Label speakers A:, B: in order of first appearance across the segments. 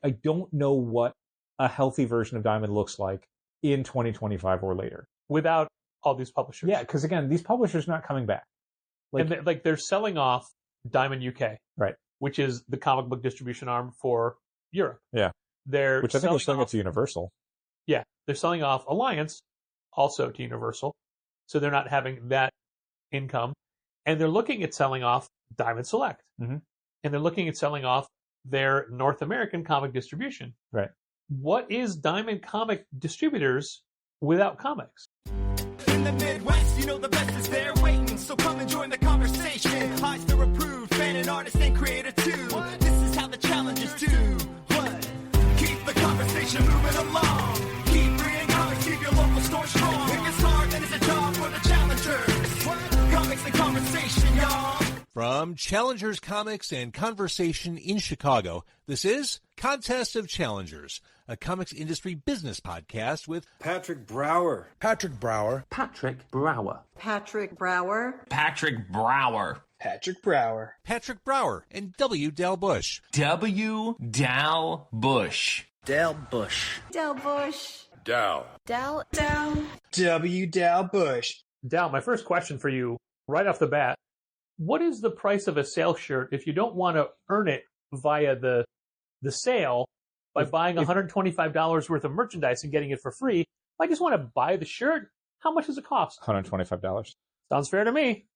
A: I don't know what a healthy version of Diamond looks like in 2025 or later.
B: Without all these publishers.
A: Yeah, because again, these publishers are not coming back.
B: They're selling off Diamond UK,
A: right?
B: Which is the comic book distribution arm for Europe.
A: Yeah, which I think they're selling it to Universal.
B: Yeah, they're selling off Alliance also to Universal, so they're not having that income, and they're looking at selling off Diamond Select,
A: mm-hmm.
B: and they're looking at selling off their North American comic distribution.
A: Right.
B: What is Diamond Comic Distributors without comics?
C: In the Midwest, you know the best is there waiting, so come and join the conversation. Highs to approved, fan and artist and creator too. What? This is how the challengers do. What? Keep the conversation moving along. Keep reading comics, keep your local store strong. If it's hard, then it's a job for the challengers. What? Comics and conversation, y'all.
D: From Challengers Comics and Conversation in Chicago, this is Contest of Challengers, a comics industry business podcast with
E: Patrick Brower.
F: Patrick Brower.
G: Patrick Brower.
H: Patrick Brower.
I: Patrick Brower.
F: Patrick Brower.
D: Patrick Brower and W. Dal Bush.
I: W. Dal Bush.
F: Dal Bush.
H: Dal Bush.
E: Dal.
H: Dal.
F: W. Dal Bush.
B: Dal, my first question for you, right off the bat, what is the price of a sale shirt if you don't want to earn it via the sale by buying $125 worth of merchandise and getting it for free? If I just want to buy the shirt, how much does it cost?
A: $125.
B: Sounds fair to me.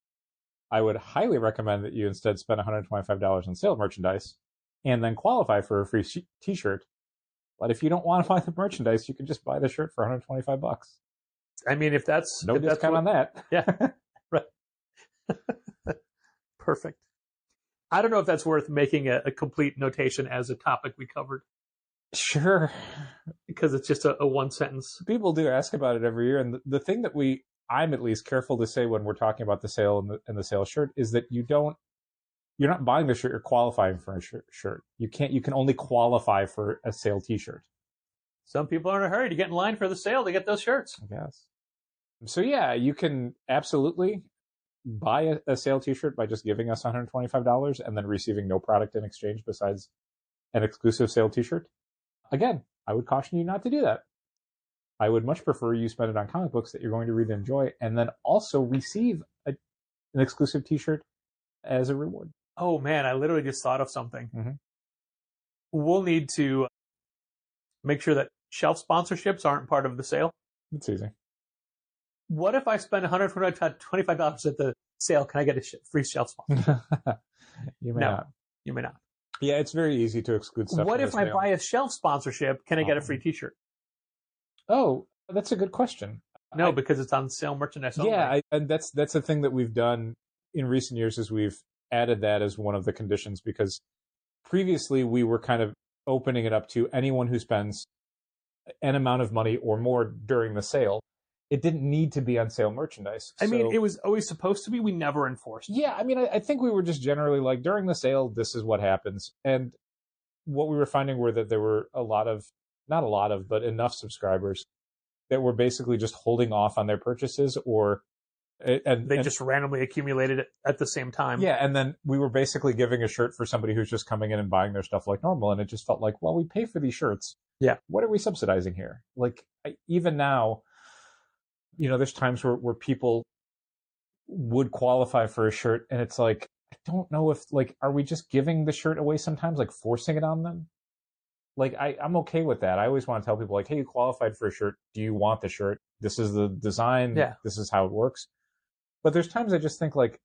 A: I would highly recommend that you instead spend $125 on sale merchandise and then qualify for a free t-shirt. But if you don't want to buy the merchandise, you can just buy the shirt for $125.
B: I mean, if that's...
A: No discount on that.
B: Yeah, right. Perfect. I don't know if that's worth making a complete notation as a topic we covered.
A: Sure.
B: Because it's just a one sentence.
A: People do ask about it every year. And the thing that I'm at least careful to say when we're talking about the sale and the sale shirt is that you're not buying the shirt, you're qualifying for a shirt. You can only qualify for a sale t-shirt.
B: Some people are in a hurry to get in line for the sale to get those shirts.
A: I guess. So yeah, you can absolutely buy a sale t-shirt by just giving us $125 and then receiving no product in exchange besides an exclusive sale t-shirt. Again, I would caution you not to do that. I would much prefer you spend it on comic books that you're going to read and enjoy and then also receive an exclusive t-shirt as a reward.
B: Oh man, I literally just thought of something.
A: Mm-hmm.
B: We'll need to make sure that shelf sponsorships aren't part of the sale.
A: It's easy.
B: What if I spend $125 at the sale? Can I get a free shelf sponsor?
A: You may not.
B: You may not.
A: Yeah, it's very easy to exclude stuff.
B: What if I buy a shelf sponsorship? Can I get a free t-shirt?
A: Oh, that's a good question.
B: No, because it's on sale merchandise only.
A: Yeah, and that's a thing that we've done in recent years is we've added that as one of the conditions because previously we were kind of opening it up to anyone who spends an amount of money or more during the sale. It didn't need to be on sale merchandise.
B: I mean, it was always supposed to be. We never enforced it.
A: Yeah, I mean, I think we were just generally like, during the sale, this is what happens. And what we were finding were that there were not a lot of, but enough subscribers that were basically just holding off on their purchases and
B: they just randomly accumulated it at the same time.
A: Yeah, and then we were basically giving a shirt for somebody who's just coming in and buying their stuff like normal. And it just felt like, well, we pay for these shirts.
B: Yeah.
A: What are we subsidizing here? Like, even now, there's times where people would qualify for a shirt and it's like, I don't know if, are we just giving the shirt away sometimes, like forcing it on them? Like, I'm okay with that. I always want to tell people, like, hey, you qualified for a shirt. Do you want the shirt? This is the design.
B: Yeah.
A: This is how it works. But there's times I just think, like,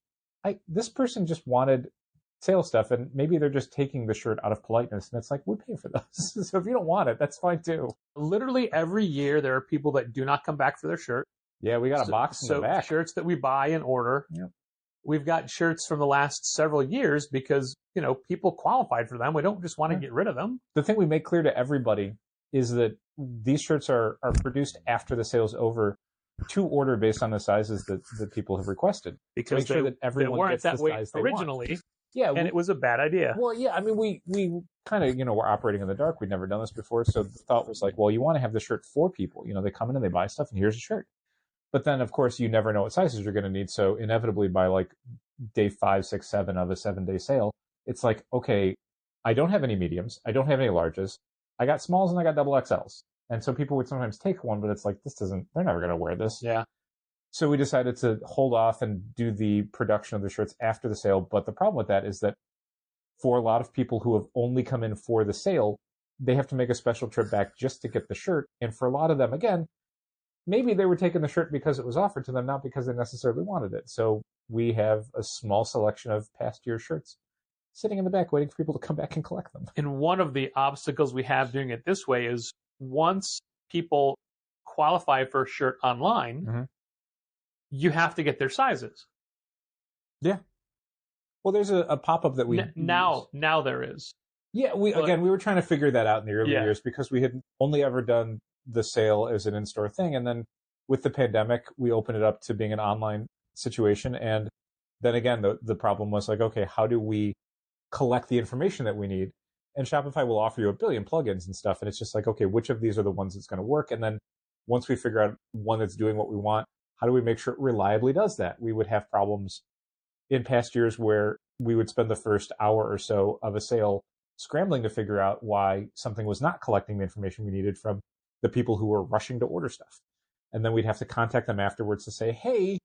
A: this person just wanted sale stuff and maybe they're just taking the shirt out of politeness. And it's like, we pay for those. So if you don't want it, that's fine too.
B: Literally every year there are people that do not come back for their shirt.
A: Yeah, we got a box in the back.
B: Shirts that we buy and order.
A: Yep.
B: We've got shirts from the last several years because, people qualified for them. We don't just want to get rid of them.
A: The thing we make clear to everybody is that these shirts are produced after the sale's over to order based on the sizes that people have requested.
B: Because
A: make sure that everyone
B: they weren't
A: gets
B: that
A: the
B: way
A: size they
B: originally.
A: Want. Yeah,
B: and it was a bad idea.
A: Well, yeah, I mean, we kind of, we're operating in the dark. We'd never done this before. So the thought was like, well, you want to have the shirt for people. They come in and they buy stuff and here's a shirt. But then, of course, you never know what sizes you're going to need. So inevitably by like day 5, 6, 7 of a 7-day sale, it's like, okay, I don't have any mediums. I don't have any larges. I got smalls and I got double XLs. And so people would sometimes take one, but it's like, they're never going to wear this.
B: Yeah.
A: So we decided to hold off and do the production of the shirts after the sale. But the problem with that is that for a lot of people who have only come in for the sale, they have to make a special trip back just to get the shirt. And for a lot of them, again, maybe they were taking the shirt because it was offered to them, not because they necessarily wanted it. So we have a small selection of past year shirts sitting in the back waiting for people to come back and collect them.
B: And one of the obstacles we have doing it this way is once people qualify for a shirt online, you have to get their sizes.
A: Yeah. Well, there's a pop-up that we
B: now there is.
A: Yeah, we were trying to figure that out in the early years because we had only ever done the sale as an in-store thing, and then with the pandemic, we opened it up to being an online situation, and then again, the problem was like, okay, how do we collect the information that we need? And Shopify will offer you a billion plugins and stuff, and it's just like, okay, which of these are the ones that's going to work? And then once we figure out one that's doing what we want, how do we make sure it reliably does that? We would have problems in past years where we would spend the first hour or so of a sale scrambling to figure out why something was not collecting the information we needed from the people who were rushing to order stuff. And then we'd have to contact them afterwards to say, hey,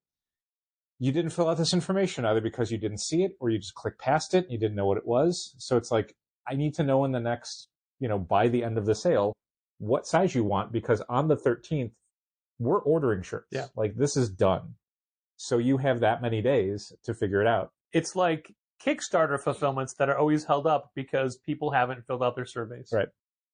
A: you didn't fill out this information either because you didn't see it or you just clicked past it and you didn't know what it was. So it's like, I need to know in the next, by the end of the sale, what size you want, because on the 13th, we're ordering shirts.
B: Yeah.
A: Like, this is done. So you have that many days to figure it out.
B: It's like Kickstarter fulfillments that are always held up because people haven't filled out their surveys.
A: Right.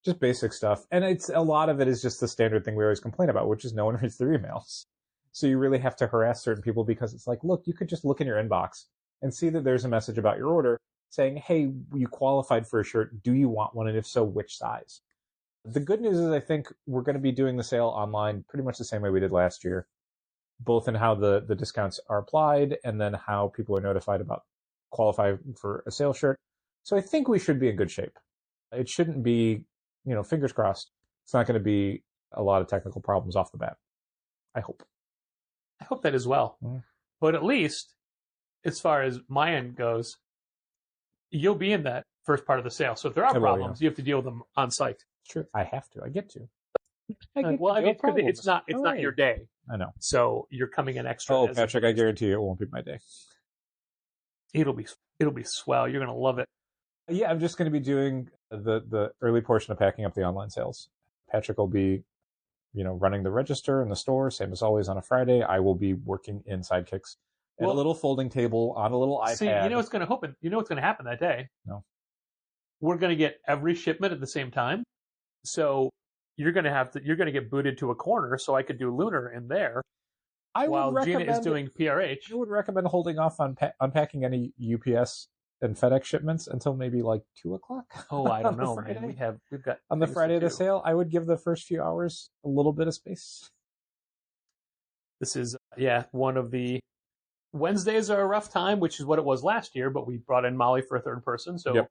A: Just basic stuff. And a lot of it is just the standard thing we always complain about, which is no one reads their emails. So you really have to harass certain people because it's like, look, you could just look in your inbox and see that there's a message about your order saying, hey, you qualified for a shirt. Do you want one? And if so, which size? The good news is I think we're going to be doing the sale online pretty much the same way we did last year, both in how the discounts are applied and then how people are notified about qualifying for a sale shirt. So I think we should be in good shape. It shouldn't be, fingers crossed, it's not going to be a lot of technical problems off the bat. I hope.
B: I hope that as well.
A: Mm.
B: But at least, as far as my end goes, you'll be in that first part of the sale. So if there are problems, you have to deal with them on site.
A: True. I have to. I get to.
B: It's not your day.
A: I know.
B: So you're coming in extra.
A: Oh, Patrick, I guarantee you it won't be my day.
B: It'll be swell. You're going to love it.
A: Yeah, I'm just going to be doing the early portion of packing up the online sales. Patrick will be, running the register in the store, same as always on a Friday. I will be working in Sidekicks at a little folding table on a little iPad.
B: See, what's going to happen? You know what's going to happen that day?
A: No.
B: We're going to get every shipment at the same time. So you're going to get booted to a corner so I could do Lunar in there while Gina is doing PRH.
A: I would recommend holding off on unpacking any UPS and FedEx shipments until maybe like 2:00.
B: Oh, I don't know, man. We've got
A: on the Friday of the sale. I would give the first few hours a little bit of space.
B: This is one of the Wednesdays are a rough time, which is what it was last year. But we brought in Molly for a third person, so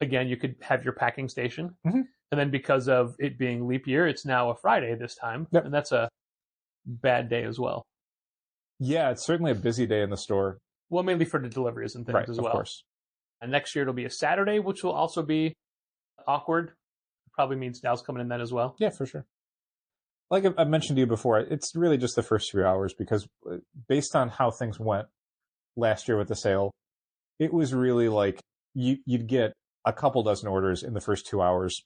B: again, you could have your packing station, and then because of it being leap year, it's now a Friday this time, and that's a bad day as well.
A: Yeah, it's certainly a busy day in the store.
B: Well, mainly for the deliveries and things as well. Of course. And next year it'll be a Saturday, which will also be awkward. Probably means Dow's coming in then as well.
A: Yeah, for sure. Like I mentioned to you before, it's really just the first 3 hours because based on how things went last year with the sale, it was really like you'd get a couple dozen orders in the first 2 hours.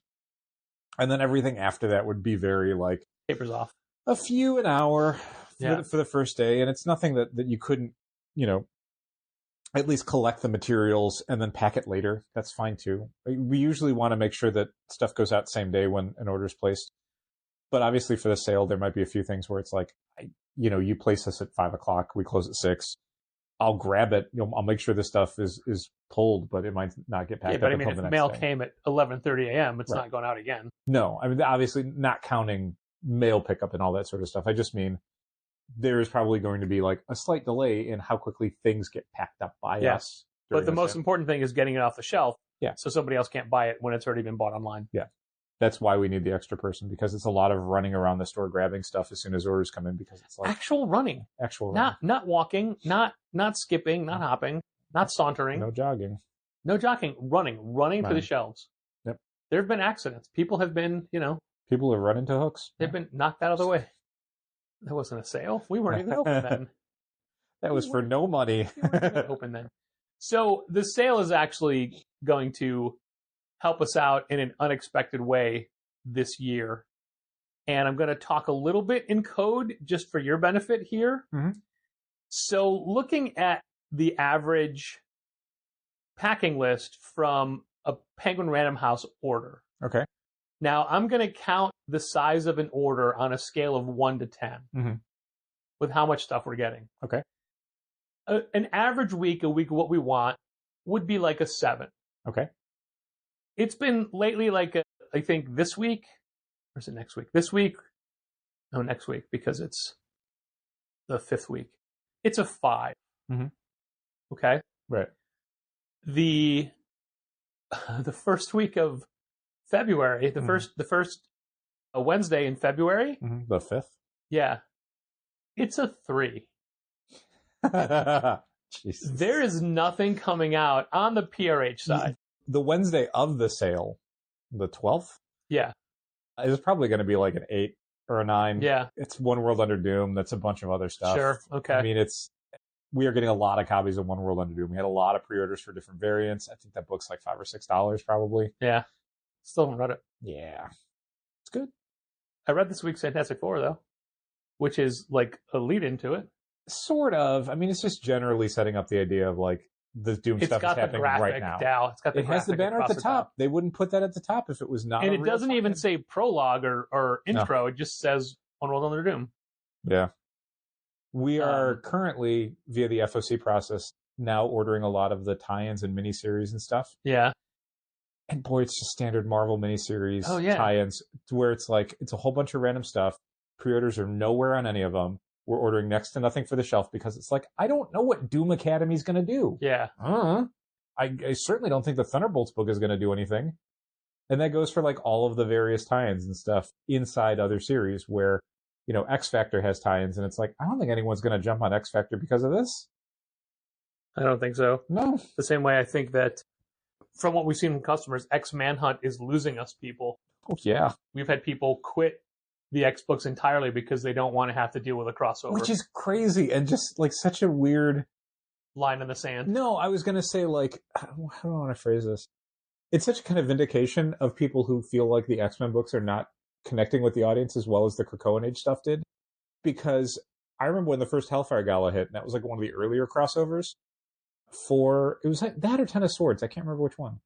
A: And then everything after that would be very like...
B: Tapers off.
A: A few an hour for the first day. And it's nothing that you couldn't, at least collect the materials and then pack it later. That's fine too. We usually want to make sure that stuff goes out same day when an order is placed. But obviously for the sale, there might be a few things where it's like, you place this at 5:00, we close at 6. I'll grab it. I'll make sure this stuff is pulled, but it might not get packed up until the next day.
B: If mail came at 11:30 a.m., it's not going out again.
A: No, I mean, obviously not counting mail pickup and all that sort of stuff. I just mean there is probably going to be like a slight delay in how quickly things get packed up by us.
B: But the most important thing is getting it off the shelf.
A: Yeah.
B: So somebody else can't buy it when it's already been bought online.
A: Yeah. That's why we need the extra person, because it's a lot of running around the store grabbing stuff as soon as orders come in, because it's like
B: actual running. Not walking, not skipping, not hopping, not sauntering.
A: No jogging.
B: Running to the shelves.
A: Yep.
B: there have been accidents. People have been,
A: People have run into hooks.
B: they've been knocked out of the way. That wasn't a sale. We weren't even open then.
A: That was for no money.
B: We weren't even open then. So the sale is actually going to help us out in an unexpected way this year. And I'm going to talk a little bit in code just for your benefit here.
A: Mm-hmm.
B: So looking at the average packing list from a Penguin Random House order.
A: Okay.
B: Now I'm going to count the size of an order on a scale of 1 to 10 with how much stuff we're getting.
A: Okay.
B: An average week, a week of what we want, would be like a 7.
A: Okay.
B: It's been lately like, I think this week, or is it next week? This week? No, next week, because it's the 5th week. It's a 5.
A: Mm-hmm.
B: Okay?
A: Right.
B: The first week of February, the first Wednesday in February.
A: Mm-hmm. The 5th?
B: Yeah. It's a 3.
A: Jesus.
B: There is nothing coming out on the PRH side.
A: The Wednesday of the sale, the 12th,
B: Yeah.
A: is probably going to be like an 8 or a 9.
B: Yeah.
A: It's One World Under Doom. That's a bunch of other stuff.
B: Sure. Okay.
A: I mean, we are getting a lot of copies of One World Under Doom. We had a lot of pre-orders for different variants. I think that book's like $5 or $6 probably.
B: Yeah. Still haven't read it.
A: Yeah. It's good.
B: I read this week's Fantastic Four, though, which is like a lead into it.
A: Sort of. I mean, it's just generally setting up the idea of like the Doom
B: It's
A: stuff is
B: got the
A: happening
B: graphic
A: right now.
B: down. It's got the
A: It has the
B: graphic
A: banner at
B: across
A: the top. They wouldn't put that at the top if it was not.
B: And
A: a
B: it
A: real
B: doesn't even
A: fucking-
B: say prologue or intro. It just says One World Under Doom.
A: Yeah. We are currently, via the FOC process, now ordering a lot of the tie-ins and miniseries and stuff.
B: Yeah.
A: And boy, it's just standard Marvel miniseries
B: Oh, yeah.
A: tie-ins where it's like, it's a whole bunch of random stuff. Pre-orders are nowhere on any of them. We're ordering next to nothing for the shelf because it's like, I don't know what Doom Academy's going to do.
B: Yeah.
A: I certainly don't think the Thunderbolts book is going to do anything. And that goes for like all of the various tie-ins and stuff inside other series where, X Factor has tie-ins and it's like, I don't think anyone's going to jump on X Factor because of this.
B: I don't think so.
A: No.
B: The same way I think that from what we've seen from customers, X-Manhunt is losing us people.
A: Oh, yeah.
B: We've had people quit the X books entirely because they don't want to have to deal with a crossover.
A: Which is crazy and just like such a weird
B: line in the sand.
A: No, I was going to say like, how do I want to phrase this? It's such a kind of vindication of people who feel like the X-Men books are not connecting with the audience as well as the Krakoan Age stuff did. Because I remember when the first Hellfire Gala hit, and that was like one of the earlier crossovers it was like that or Ten of Swords. I can't remember which one.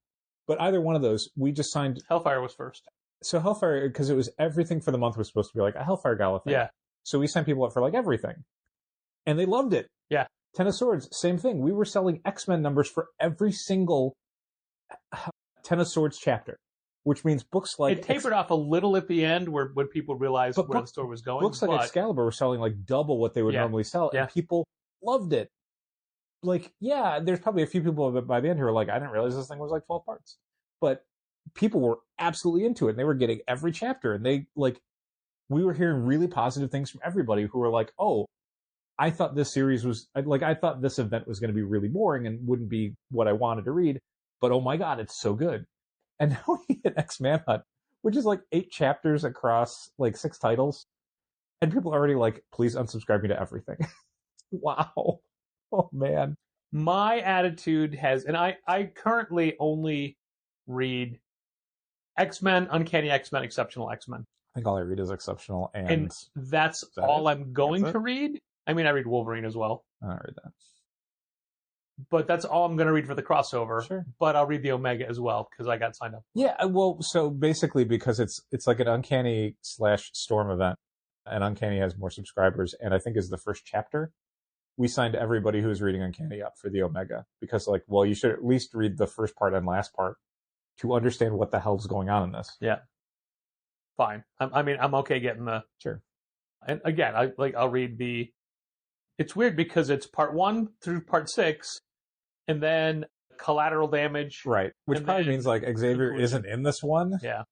A: But either one of those, we just signed.
B: Hellfire was first.
A: So Hellfire, because it was everything for the month was supposed to be like a Hellfire Gala thing.
B: Yeah.
A: So we signed people up for like everything. And they loved it.
B: Yeah.
A: Ten of Swords, same thing. We were selling X-Men numbers for every single Ten of Swords chapter, which means books like...
B: It tapered off a little at the end when people realized where the store was going.
A: Books like Excalibur were selling like double what they would normally sell, and people loved it. Like, yeah, there's probably a few people by the end who are like, I didn't realize this thing was like 12 parts. But people were absolutely into it, and they were getting every chapter, and we were hearing really positive things from everybody who were like, oh, I thought this series was, I thought this event was going to be really boring and wouldn't be what I wanted to read, but oh my God, it's so good. And now we get X-Manhunt, which is like 8 chapters across like 6 titles, and people are already like, please unsubscribe me to everything. Wow. Oh man.
B: My attitude has, and I currently only read X-Men, Uncanny X-Men, Exceptional X-Men.
A: I think all I read is Exceptional, and
B: that's all I'm going to read. I mean, I read Wolverine as well.
A: I don't read that.
B: But that's all I'm going to read for the crossover.
A: Sure.
B: But I'll read the Omega as well because I got signed up.
A: Yeah, well, so basically because it's like an Uncanny / Storm event, and Uncanny has more subscribers, and I think is the first chapter. We signed everybody who's reading Uncanny up for the Omega because, like, well, you should at least read the first part and last part to understand what the hell's going on in this.
B: Yeah. Fine. I'm okay getting the...
A: Sure.
B: And again, I'll read the... It's weird because it's part 1 through part 6, and then Collateral Damage.
A: Right. Which probably means, like, Xavier isn't in this one.
B: Yeah.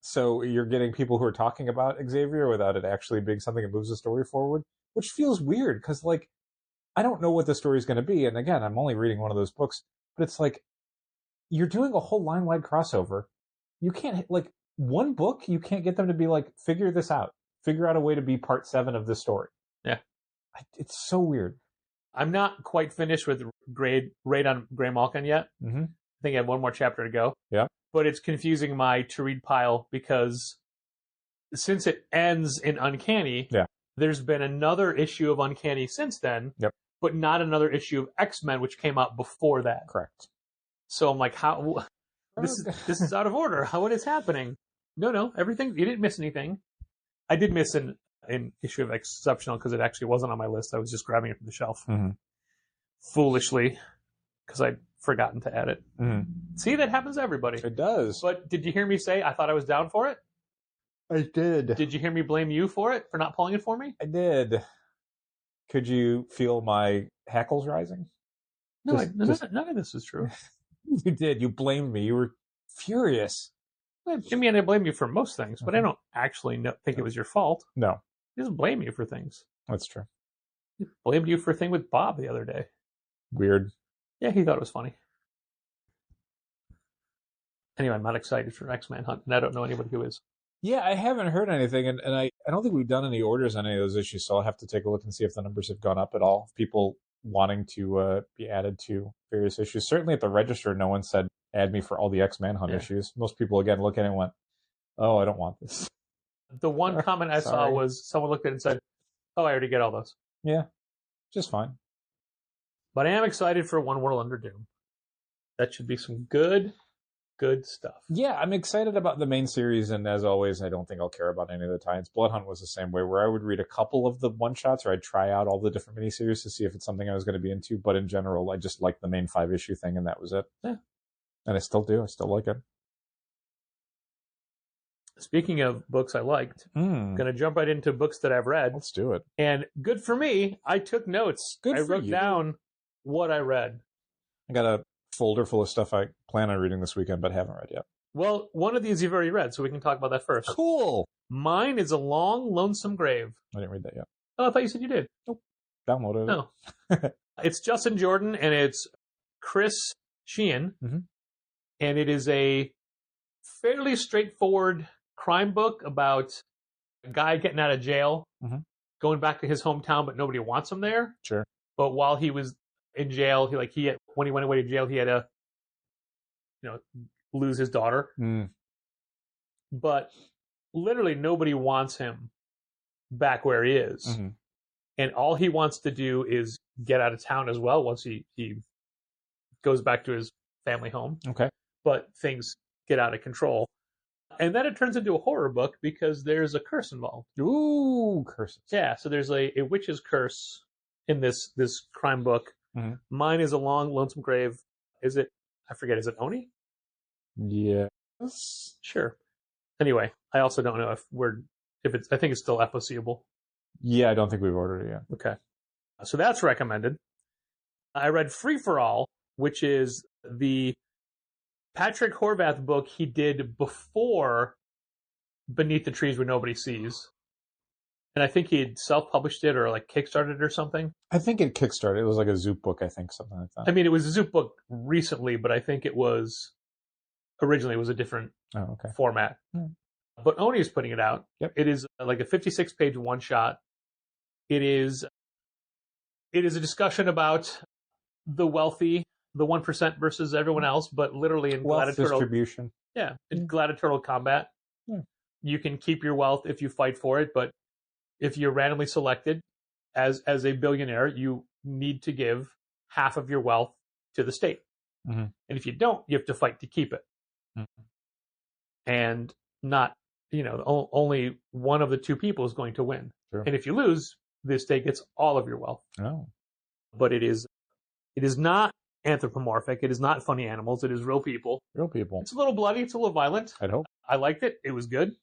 A: So you're getting people who are talking about Xavier without it actually being something that moves the story forward, which feels weird because, like, I don't know what the story is going to be. And again, I'm only reading one of those books, but it's like, you're doing a whole line-wide crossover. you can't, like, one book, you can't get them to be like, figure this out. Figure out a way to be part 7 of this story.
B: Yeah.
A: It's so weird.
B: I'm not quite finished with Raid on Grey Malkin yet.
A: Mm-hmm.
B: I think I have one more chapter to go.
A: Yeah.
B: But it's confusing my to-read pile because since it ends in Uncanny,
A: yeah.
B: there's been another issue of Uncanny since then,
A: yep.
B: but not another issue of X-Men, which came out before that.
A: Correct.
B: So I'm like, how? This is out of order. What is happening? No, everything. You didn't miss anything. I did miss an issue of Exceptional because it actually wasn't on my list. I was just grabbing it from the shelf.
A: Mm-hmm.
B: Foolishly, because I'd forgotten to add it.
A: Mm-hmm.
B: See, that happens to everybody.
A: It does.
B: But did you hear me say I thought I was down for it?
A: I did.
B: Did you hear me blame you for it, for not pulling it for me?
A: I did. Could you feel my hackles rising?
B: No, none of this is true.
A: You did. You blamed me. You were furious.
B: I mean, I blame you for most things, but I don't actually think it was your fault.
A: No.
B: He doesn't blame you for things.
A: That's true.
B: He blamed you for a thing with Bob the other day.
A: Weird.
B: Yeah, he thought it was funny. Anyway, I'm not excited for X-Manhunt, and I don't know anybody who is.
A: Yeah, I haven't heard anything, and I don't think we've done any orders on any of those issues, so I'll have to take a look and see if the numbers have gone up at all. People wanting to be added to various issues. Certainly at the register, no one said, add me for all the X-Manhunt issues. Most people, again, look at it and went, oh, I don't want this.
B: The one comment I saw was someone looked at it and said, oh, I already get all those.
A: Yeah, just fine.
B: But I am excited for One World Under Doom. That should be some good stuff.
A: Yeah, I'm excited about the main series, and as always, I don't think I'll care about any of the tie-ins. Bloodhunt was the same way, where I would read a couple of the one-shots, or I'd try out all the different miniseries to see if it's something I was going to be into, but in general, I just liked the main 5-issue thing, and that was it.
B: Yeah.
A: And I still do. I still like it.
B: Speaking of books I liked, I'm going to jump right into books that I've read.
A: Let's do it.
B: And good for me, I took notes. I wrote down what I read.
A: I got a folder full of stuff I plan on reading this weekend, but haven't read yet.
B: Well, one of these you've already read, so we can talk about that first.
A: Cool.
B: Mine is A Long, Lonesome Grave.
A: I didn't read that yet.
B: Oh, I thought you said you did.
A: Nope. Downloaded
B: it. No. It's Justin Jordan, and it's Chris Sheehan.
A: Mm-hmm.
B: And it is a fairly straightforward crime book about a guy getting out of jail, going back to his hometown, but nobody wants him there.
A: Sure.
B: But while he was in jail, when he went away to jail, he had to, lose his daughter. But literally nobody wants him back where he is. Mm-hmm. And all he wants to do is get out of town as well once he goes back to his family home.
A: Okay.
B: But things get out of control. And then it turns into a horror book because there's a curse involved.
A: Ooh, curses.
B: Yeah, so there's a witch's curse in this crime book. Mm-hmm. Mine is A Long, Lonesome Grave. Is it Oni?
A: Yes.
B: Sure. Anyway, I also don't know if it's, I think it's still FOCable.
A: Yeah, I don't think we've ordered it yet.
B: Okay. So that's recommended. I read Free for All, which is the Patrick Horvath book he did before Beneath the Trees Where Nobody Sees. And I think he had self-published it or like Kickstarted it or something.
A: I think it Kickstarted. It was like a Zoop book, I think, something like that.
B: I mean, it was a Zoop book recently, but I think originally it was a different format. But Oni is putting it out.
A: Yep.
B: It is like a 56-page one-shot. It is a discussion about the wealthy, the 1% versus everyone else, but literally in
A: wealth distribution.
B: Yeah, in gladiatorial combat.
A: Yeah.
B: You can keep your wealth if you fight for it, but if you're randomly selected as a billionaire, you need to give half of your wealth to the state. Mm-hmm. And if you don't, you have to fight to keep it. Mm-hmm. And not, only one of the two people is going to win.
A: Sure.
B: And if you lose, the state gets all of your wealth.
A: Oh.
B: But it is not anthropomorphic. It is not funny animals. It is real people.
A: Real people.
B: It's a little bloody. It's a little violent.
A: I'd hope.
B: I liked it. It was good.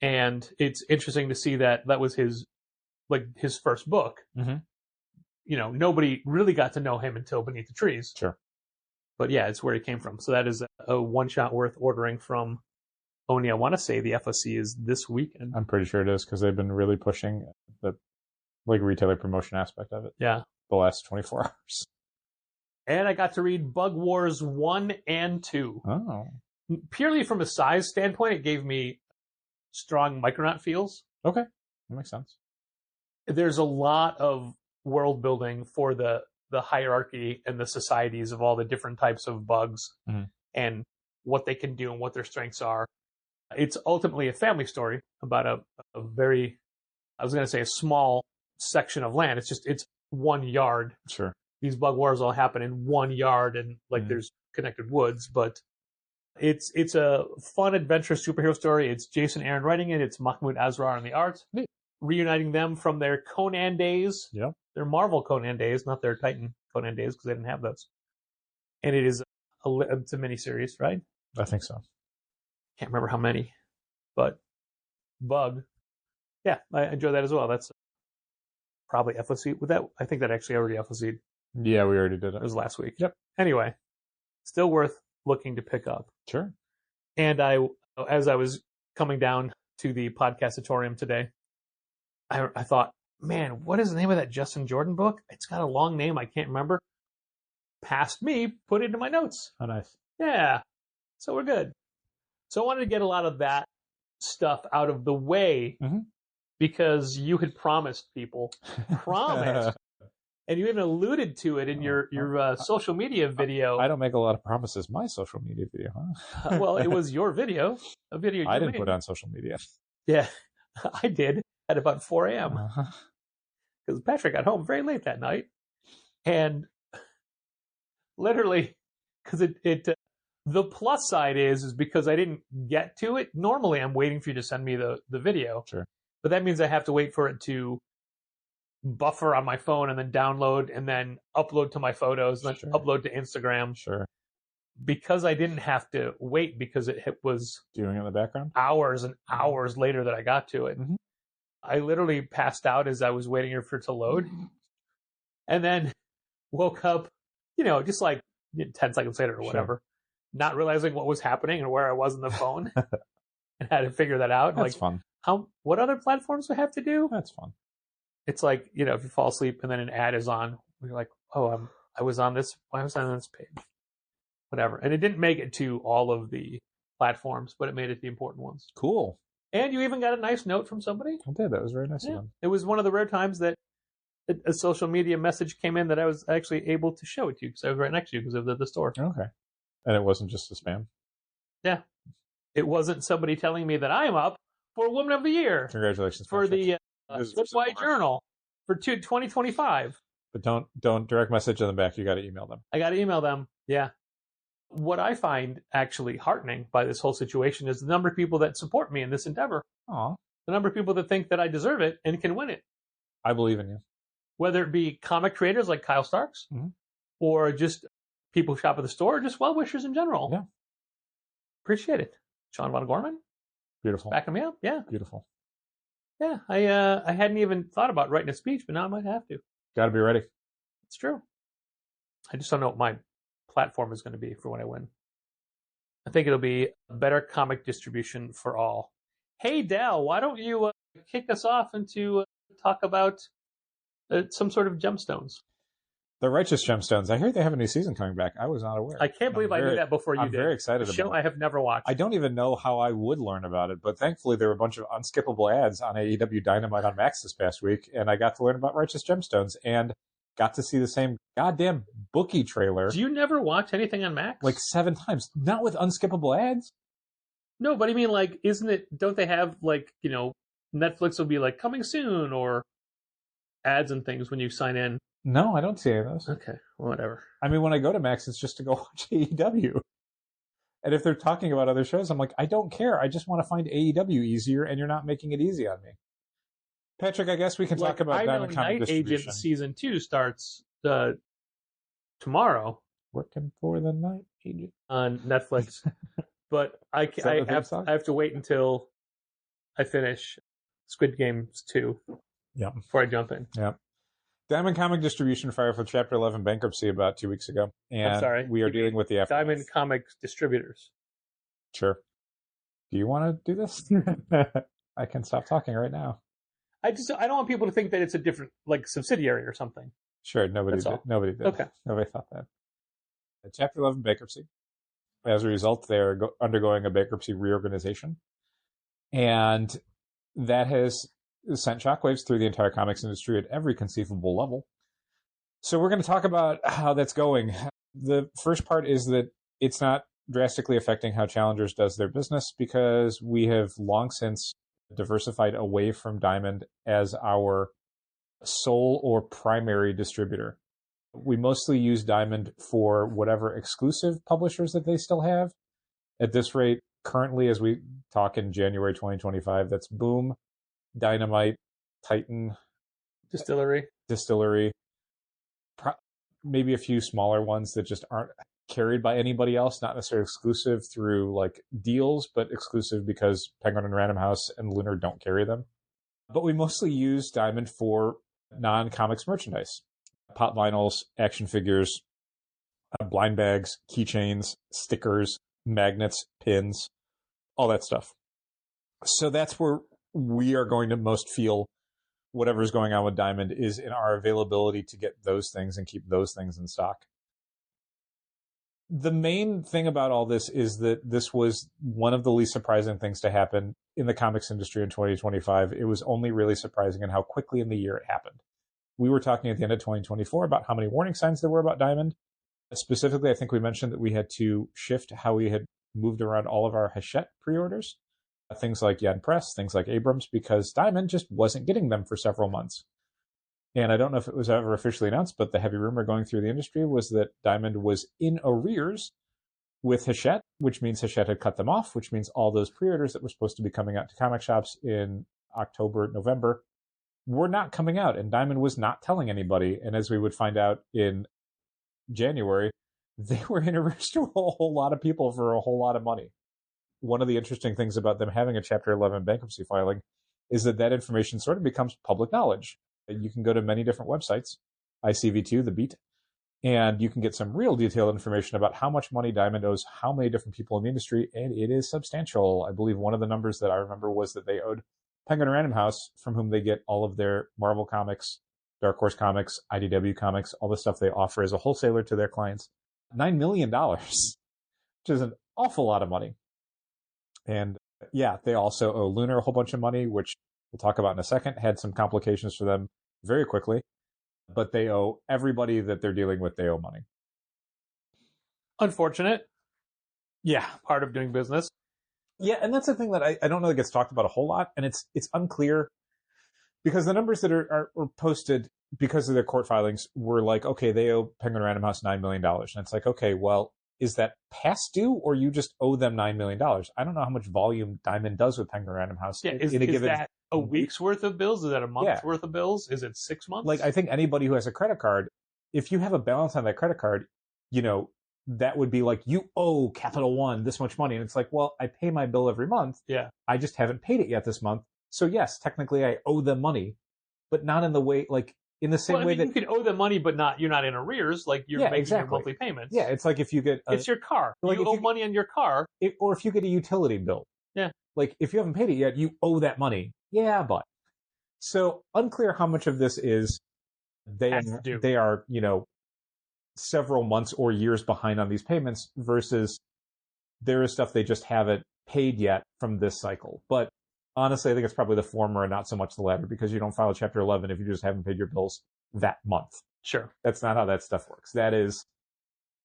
B: And it's interesting to see that was his first book. Mm-hmm. Nobody really got to know him until Beneath the Trees.
A: Sure.
B: But yeah, it's where he came from. So that is a one-shot worth ordering from Oni. I want to say the FOC is this weekend.
A: I'm pretty sure it is because they've been really pushing the retailer promotion aspect of it.
B: Yeah.
A: The last 24 hours.
B: And I got to read Bug Wars 1 and 2.
A: Oh.
B: purely from a size standpoint, it gave me strong Micronaut feels.
A: Okay, that makes sense.
B: There's a lot of world building for the hierarchy and the societies of all the different types of bugs and what they can do and what their strengths are. It's ultimately a family story about a very, I was going to say a small section of land. It's 1 yard.
A: Sure.
B: These bug wars all happen in 1 yard and there's connected woods, but it's a fun adventure superhero story. It's Jason Aaron writing it. It's Mahmoud Asrar on the art, reuniting them from their Conan days.
A: Yep.
B: Their Marvel Conan days, not their Titan Conan days, because they didn't have those. And it is it's a miniseries, right?
A: I think so.
B: Can't remember how many, but Bug. Yeah, I enjoy that as well. That's probably FOC. With that, I think that actually already FOC'd.
A: Yeah, we already did it.
B: It was last week.
A: Yep.
B: Anyway, still worth looking to pick up.
A: Sure.
B: And as I was coming down to the podcastatorium today, I thought, man, what is the name of that Justin Jordan book? It's got a long name. I can't remember. Past me, put it into my notes.
A: Oh, nice.
B: Yeah. So we're good. So I wanted to get a lot of that stuff out of the way because you had promised people, and you even alluded to it in your social media video.
A: I don't make a lot of promises. My social media video, huh?
B: Well, it was your video, a video you
A: I didn't
B: made.
A: put on social media.
B: Yeah, I did at about 4 a.m. because Patrick got home very late that night, and literally, because the plus side is because I didn't get to it. Normally, I'm waiting for you to send me the video.
A: Sure.
B: But that means I have to wait for it to buffer on my phone and then download and then upload to my photos, and then upload to Instagram.
A: Sure.
B: Because I didn't have to wait because it was
A: doing it in the background
B: hours and hours later that I got to it. I literally passed out as I was waiting for it to load, and then woke up, just like 10 seconds later or whatever, not realizing what was happening and where I was on the phone, and had to figure that out.
A: That's fun.
B: What other platforms do I have to do?
A: That's fun.
B: It's like, if you fall asleep and then an ad is on, you're like, oh, I was on this. Why was I on this page? Whatever. And it didn't make it to all of the platforms, but it made it to the important ones.
A: Cool.
B: And you even got a nice note from somebody.
A: I did. That was very nice of them.
B: It was one of the rare times that a social media message came in that I was actually able to show it to you because I was right next to you because of the store.
A: Okay. And it wasn't just a spam?
B: Yeah. It wasn't somebody telling me that I'm up for Woman of the Year.
A: Congratulations.
B: For the Good White Journal for 2025.
A: But don't direct message them back. You got to email them.
B: I got to email them. Yeah. What I find actually heartening by this whole situation is the number of people that support me in this endeavor.
A: Aw.
B: The number of people that think that I deserve it and can win it.
A: I believe in you.
B: Whether it be comic creators like Kyle Starks, or just people who shop at the store, or just well-wishers in general.
A: Yeah.
B: Appreciate it. Sean Von Gorman.
A: Beautiful.
B: Backing me up. Yeah.
A: Beautiful.
B: Yeah. I hadn't even thought about writing a speech, but now I might have to.
A: Got to be ready.
B: It's true. I just don't know what my platform is going to be for when I win. I think it'll be a better comic distribution for all. Hey, Dal, why don't you kick us off into talk about some sort of gemstones?
A: The Righteous Gemstones. I hear they have a new season coming back. I was not aware.
B: I can't believe I knew that before you did.
A: I'm very excited about it.
B: Show I have never watched.
A: I don't even know how I would learn about it, but thankfully there were a bunch of unskippable ads on AEW Dynamite on Max this past week, and I got to learn about Righteous Gemstones and got to see the same goddamn bookie trailer.
B: Do you never watch anything on Max?
A: Like 7 times. Not with unskippable ads.
B: No, but I mean, like, don't they have, like, Netflix will be like, coming soon, or ads and things when you sign in?
A: No, I don't see any of those.
B: Okay, whatever.
A: I mean, when I go to Max, it's just to go watch AEW. And if they're talking about other shows, I'm like, I don't care. I just want to find AEW easier, and you're not making it easy on me. Patrick, I guess we can talk about Diamond Comic Distribution.
B: Agent Season 2 starts tomorrow.
A: Working for the Night Agent.
B: On Netflix. But I have to wait until I finish Squid Games 2 before I jump in.
A: Yeah. Diamond Comic Distribution filed for Chapter 11 bankruptcy about 2 weeks ago. And
B: I'm sorry.
A: We are dealing with the aftermath.
B: Diamond Comic Distributors.
A: Sure. Do you want to do this? I can stop talking right now.
B: I don't want people to think that it's a different, like, subsidiary or something.
A: Sure. Nobody did.
B: All.
A: Nobody did.
B: Okay.
A: Nobody thought that. Chapter 11 bankruptcy. As a result, they're undergoing a bankruptcy reorganization. And that has sent shockwaves through the entire comics industry at every conceivable level. So we're going to talk about how that's going. The first part is that it's not drastically affecting how Challengers does their business because we have long since diversified away from Diamond as our sole or primary distributor. We mostly use Diamond for whatever exclusive publishers that they still have. At this rate, currently, as we talk in January 2025, that's Boom, Dynamite, Titan, Distillery, maybe a few smaller ones that just aren't carried by anybody else, not necessarily exclusive through like deals, but exclusive because Penguin and Random House and Lunar don't carry them. But we mostly use Diamond for non-comics merchandise. Pop vinyls, action figures, blind bags, keychains, stickers, magnets, pins, all that stuff. So that's where we are going to most feel whatever's going on with Diamond is in our availability to get those things and keep those things in stock. The main thing about all this is that this was one of the least surprising things to happen in the comics industry in 2025. It was only really surprising in how quickly in the year it happened. We were talking at the end of 2024 about how many warning signs there were about Diamond. Specifically, I think we mentioned that we had to shift how we had moved around all of our Hachette pre-orders. Things like Yen Press, things like Abrams, because Diamond just wasn't getting them for several months. And I don't know if it was ever officially announced, but the heavy rumor going through the industry was that Diamond was in arrears with Hachette, which means Hachette had cut them off, which means all those pre-orders that were supposed to be coming out to comic shops in October, November, were not coming out. And Diamond was not telling anybody. And as we would find out in January, they were in arrears to a whole lot of people for a whole lot of money. One of the interesting things about them having a Chapter 11 bankruptcy filing is that that information sort of becomes public knowledge. You can go to many different websites, ICV2, The Beat, and you can get some real detailed information about how much money Diamond owes how many different people in the industry, and it is substantial. I believe one of the numbers that I remember was that they owed Penguin and Random House, from whom they get all of their Marvel comics, Dark Horse comics, IDW comics, all the stuff they offer as a wholesaler to their clients, $9 million, which is an awful lot of money. And yeah, they also owe Lunar a whole bunch of money, which we'll talk about in a second, had some complications for them very quickly, but they owe everybody that they're dealing with, they owe money.
B: Unfortunate.
A: Yeah.
B: Part of doing business.
A: Yeah, and that's the thing that I don't know that gets talked about a whole lot, and it's unclear because the numbers that are posted because of their court filings were like, okay, they owe Penguin Random House $9 million. And it's like, okay, well, is that past due or you just owe them $9 million? I don't know how much volume Diamond does with Penguin Random House.
B: Yeah, is that a week's worth of bills? Is that a month's worth of bills? Is it 6 months?
A: Like, I think anybody who has a credit card, if you have a balance on that credit card, you know, that would be like, you owe Capital One this much money. And it's like, well, I pay my bill every month.
B: Yeah.
A: I just haven't paid it yet this month. So yes, technically I owe them money, but not in the way, like, in the same way that
B: you can owe them money, but you're not in arrears. Like you're making your monthly payments.
A: Yeah, it's like if you get
B: it's your car. Like you owe money on your car,
A: or if you get a utility bill.
B: Yeah,
A: like if you haven't paid it yet, you owe that money. Yeah, but so unclear how much of this is they are several months or years behind on these payments versus there is stuff they just haven't paid yet from this cycle. But honestly, I think it's probably the former and not so much the latter because you don't file Chapter 11 if you just haven't paid your bills that month.
B: Sure.
A: That's not how that stuff works. That is,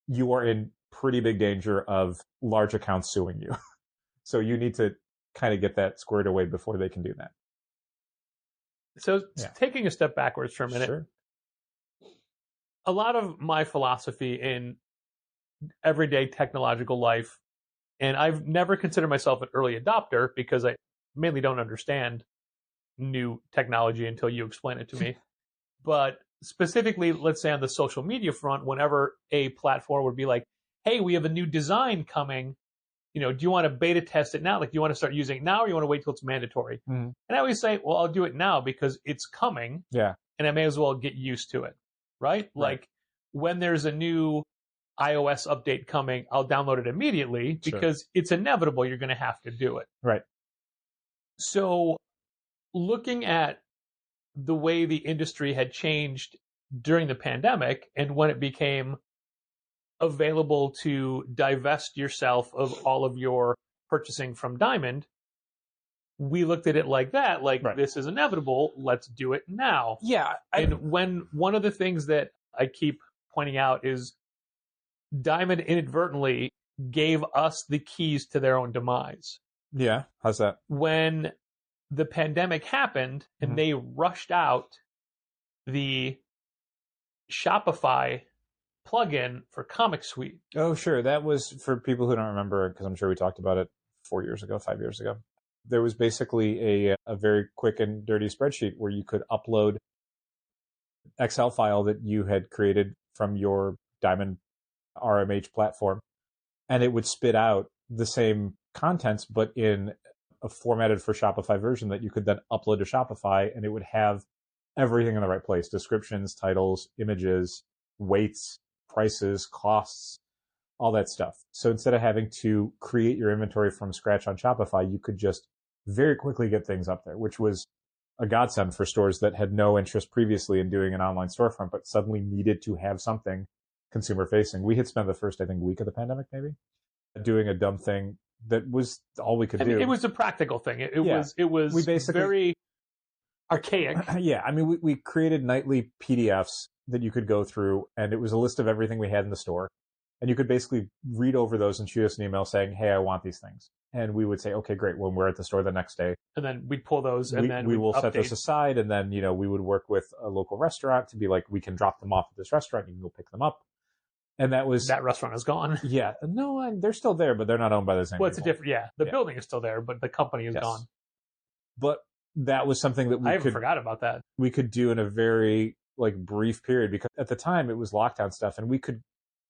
A: you are in pretty big danger of large accounts suing you. So you need to kind of get that squared away before they can do that.
B: So taking a step backwards for a minute,
A: sure.
B: A lot of my philosophy in everyday technological life, and I've never considered myself an early adopter because I mainly don't understand new technology until you explain it to me. But specifically, let's say on the social media front, whenever a platform would be like, hey, we have a new design coming, do you want to beta test it now? Like, do you want to start using it now or you want to wait till it's mandatory? Mm-hmm. And I always say, well, I'll do it now because it's coming.
A: Yeah.
B: And I may as well get used to it. Right? Like when there's a new iOS update coming, I'll download it immediately because it's inevitable you're going to have to do it.
A: Right.
B: So looking at the way the industry had changed during the pandemic and when it became available to divest yourself of all of your purchasing from Diamond, we looked at it like that, like
A: Right.
B: this is inevitable, let's do it now.
A: Yeah.
B: And when one of the things that I keep pointing out is Diamond inadvertently gave us the keys to their own demise.
A: Yeah. How's that?
B: When the pandemic happened and
A: Mhm.
B: they rushed out the Shopify plugin for Comic Suite.
A: Oh, sure. That was for people who don't remember, because I'm sure we talked about it 4 years ago, 5 years ago. There was basically a very quick and dirty spreadsheet where you could upload Excel file that you had created from your Diamond RMH platform, and it would spit out the same contents, but in a formatted for Shopify version that you could then upload to Shopify, and it would have everything in the right place: descriptions, titles, images, weights, prices, costs, all that stuff. So instead of having to create your inventory from scratch on Shopify, you could just very quickly get things up there, which was a godsend for stores that had no interest previously in doing an online storefront, but suddenly needed to have something consumer facing. We had spent the first, I think, week of the pandemic, maybe, doing a dumb thing that was all we could do.
B: It was a practical thing. It was
A: We basically-
B: very archaic.
A: Yeah, I mean, we created nightly PDFs that you could go through, and it was a list of everything we had in the store. And you could basically read over those and shoot us an email saying, hey, I want these things. And we would say, okay, great. When we're at the store the next day,
B: And then we'd pull those and then
A: we
B: we'd
A: will set
B: update.
A: this aside. And then, we would work with a local restaurant to be like, we can drop them off at this restaurant. You can go pick them up. And that was,
B: That restaurant is gone.
A: yeah, no, they're still there, but they're not owned by the same
B: Well, it's a
A: people.
B: different, the
A: Yeah.
B: building is still there, but the company is
A: Yes.
B: gone.
A: But that was something that
B: I haven't forgot about that.
A: we could do in a very brief period, because at the time it was lockdown stuff, and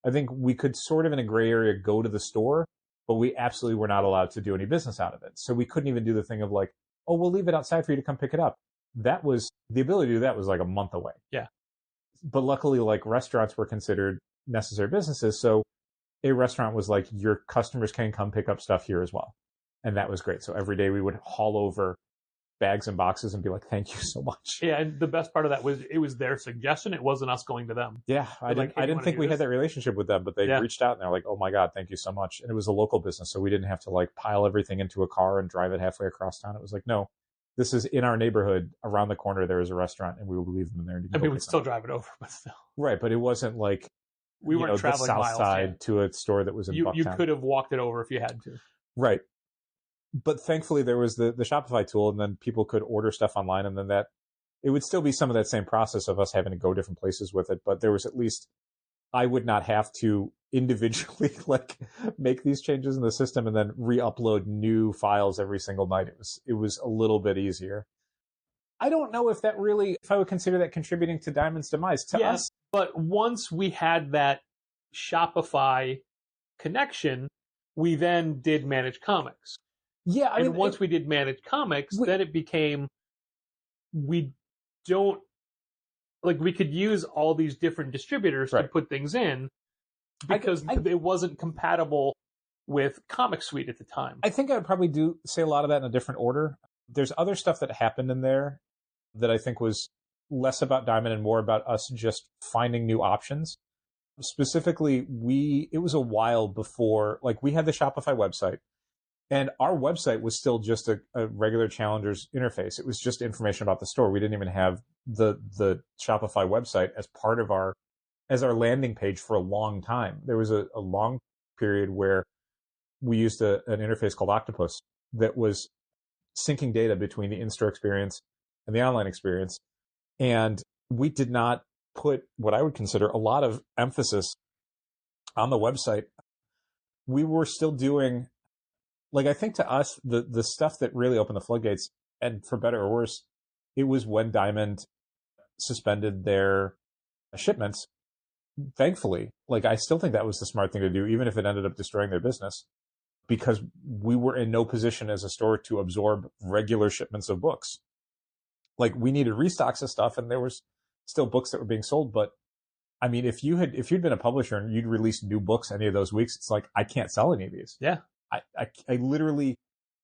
A: I think we could sort of in a gray area go to the store, but we absolutely were not allowed to do any business out of it. So we couldn't even do the thing of like, oh, we'll leave it outside for you to come pick it up. That was the ability to do that was like a month away.
B: Yeah.
A: But luckily, restaurants were considered necessary businesses. So a restaurant was like, your customers can come pick up stuff here as well. And that was great. So every day we would haul over bags and boxes and be like, thank you so much.
B: Yeah, and the best part of that was it was their suggestion. It wasn't us going to them.
A: Yeah, I
B: They're
A: didn't,
B: like, "Hey,
A: I
B: you
A: didn't
B: wanna
A: think
B: do
A: we
B: this?"
A: had that relationship with them, but they
B: Yeah.
A: reached out and they're like, oh my God, thank you so much. And it was a local business, so we didn't have to pile everything into a car and drive it halfway across town. It was like, no, this is in our neighborhood. Around the corner, there is a restaurant, and we will leave them there. And you can
B: I
A: go
B: mean, we'd
A: pick them
B: still
A: up.
B: drive it over, but still.
A: Right, but it wasn't like
B: We weren't
A: the
B: traveling
A: south
B: miles.
A: side to a store that was in
B: You
A: Bucktown.
B: could have walked it over if you had to.
A: Right. But thankfully there was the Shopify tool, and then people could order stuff online, and then it would still be some of that same process of us having to go different places with it. But there was at least, I would not have to individually make these changes in the system and then re-upload new files every single night. It was a little bit easier. I don't know if I would consider that contributing to Diamond's demise. To us,
B: But once we had that Shopify connection, we then did Manage Comics.
A: yeah, I
B: And
A: mean,
B: once we did Manage Comics, then it became, we could use all these different distributors to
A: Right.
B: put things in because it wasn't compatible with Comic Suite at the time.
A: I think I would probably say a lot of that in a different order. There's other stuff that happened in there that I think was less about Diamond and more about us just finding new options. Specifically, it was a while before, we had the Shopify website, and our website was still just a regular Challenger's interface. It was just information about the store. We didn't even have the Shopify website as part of our landing page for a long time. There was a long period where we used an interface called Octopus that was syncing data between the in-store experience and the online experience. And we did not put what I would consider a lot of emphasis on the website. We were still doing, I think to us, the stuff that really opened the floodgates, and for better or worse, it was when Diamond suspended their shipments. Thankfully, I still think that was the smart thing to do, even if it ended up destroying their business, because we were in no position as a store to absorb regular shipments of books. We needed restocks of stuff, and there was still books that were being sold. But I mean, if you'd been a publisher and you'd released new books any of those weeks, it's I can't sell any of these.
B: Yeah.
A: I literally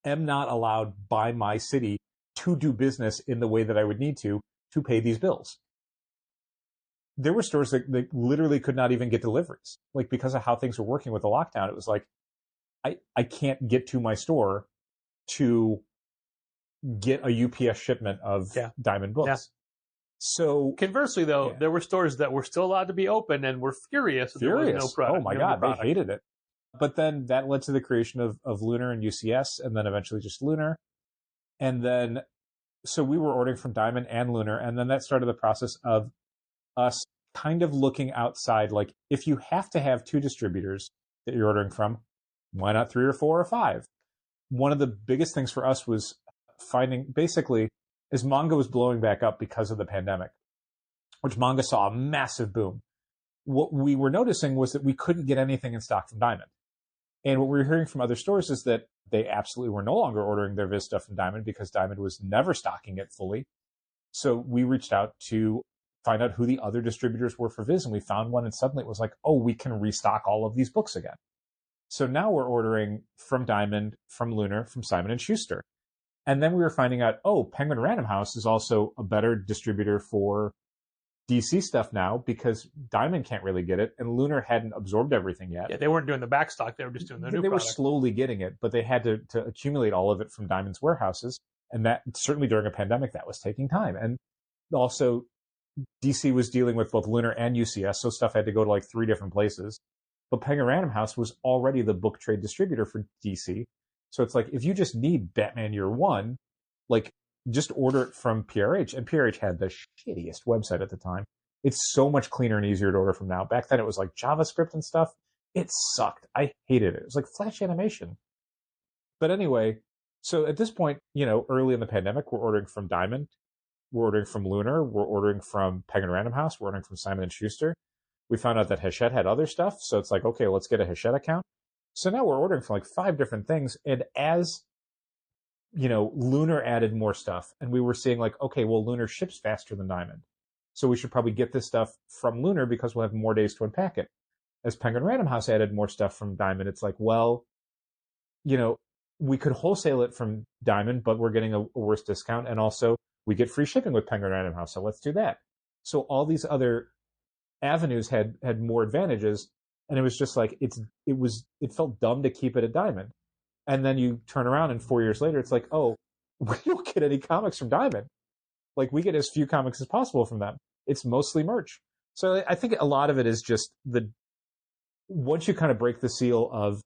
A: am not allowed by my city to do business in the way that I would need to pay these bills. there were stores that literally could not even get deliveries. Like, because of how things were working with the lockdown, it was like, I can't get to my store to get a UPS shipment of Diamond books.
B: Yeah.
A: So
B: conversely, though, there were stores that were still allowed to be open and were furious that there was no product.
A: Oh my God, they hated it. But then that led to the creation of Lunar and UCS, and then eventually just Lunar. And then, so we were ordering from Diamond and Lunar, and then that started the process of us kind of looking outside. Like, if you have to have 2 distributors that you're ordering from, why not 3 or 4 or 5? One of the biggest things for us was finding, basically, as manga was blowing back up because of the pandemic, which manga saw a massive boom, what we were noticing was that we couldn't get anything in stock from Diamond. And what we were hearing from other stores is that they absolutely were no longer ordering their Viz stuff from Diamond because Diamond was never stocking it fully. So we reached out to find out who the other distributors were for Viz, and we found one, and suddenly it was like, oh, we can restock all of these books again. So now we're ordering from Diamond, from Lunar, from Simon & Schuster. And then we were finding out, oh, Penguin Random House is also a better distributor for DC stuff now because Diamond can't really get it, and Lunar hadn't absorbed everything yet.
B: Yeah, they weren't doing the back stock. They were just doing their new product.
A: They were slowly getting it, but they had to accumulate all of it from Diamond's warehouses. And that, certainly during a pandemic, that was taking time. And also, DC was dealing with both Lunar and UCS, so stuff had to go to like 3 different places. But Penguin Random House was already the book trade distributor for DC. So it's like, if you just need Batman Year One, like, just order it from PRH. And PRH had the shittiest website at the time. It's so much cleaner and easier to order from now. Back then it was like JavaScript and stuff. It sucked. I hated it. It was like Flash animation. But anyway, so at this point, early in the pandemic, we're ordering from Diamond. We're ordering from Lunar. We're ordering from Penguin Random House. We're ordering from Simon & Schuster. We found out that Hachette had other stuff. So it's like, okay, let's get a Hachette account. So now we're ordering from like 5 different things. And as Lunar added more stuff, and we were seeing like, okay, well, Lunar ships faster than Diamond. So we should probably get this stuff from Lunar because we'll have more days to unpack it. As Penguin Random House added more stuff from Diamond, it's like, well, we could wholesale it from Diamond, but we're getting a worse discount. And also we get free shipping with Penguin Random House. So let's do that. So all these other avenues had more advantages. And it was just like, it felt dumb to keep it at Diamond. And then you turn around and 4 years later, it's like, oh, we don't get any comics from Diamond. Like, we get as few comics as possible from them. It's mostly merch. So I think a lot of it is just once you kind of break the seal of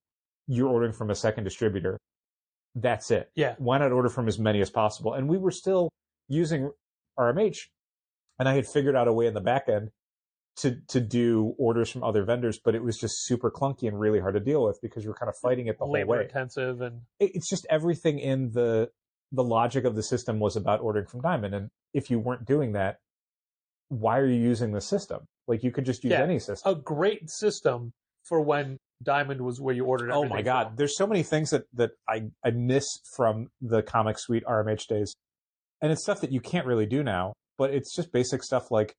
A: you're ordering from a second distributor, that's it.
B: Yeah.
A: Why not order from as many as possible? And we were still using RMH, and I had figured out a way in the back end to do orders from other vendors, but it was just super clunky and really hard to deal with because you were kind of fighting it the whole way.
B: Labor intensive, and
A: it's just everything in the logic of the system was about ordering from Diamond. And if you weren't doing that, why are you using the system? Like, you could just use any system.
B: A great system for when Diamond was where you ordered everything.
A: Oh my God.
B: From.
A: There's so many things that I miss from the Comic Suite RMH days. And it's stuff that you can't really do now, but it's just basic stuff like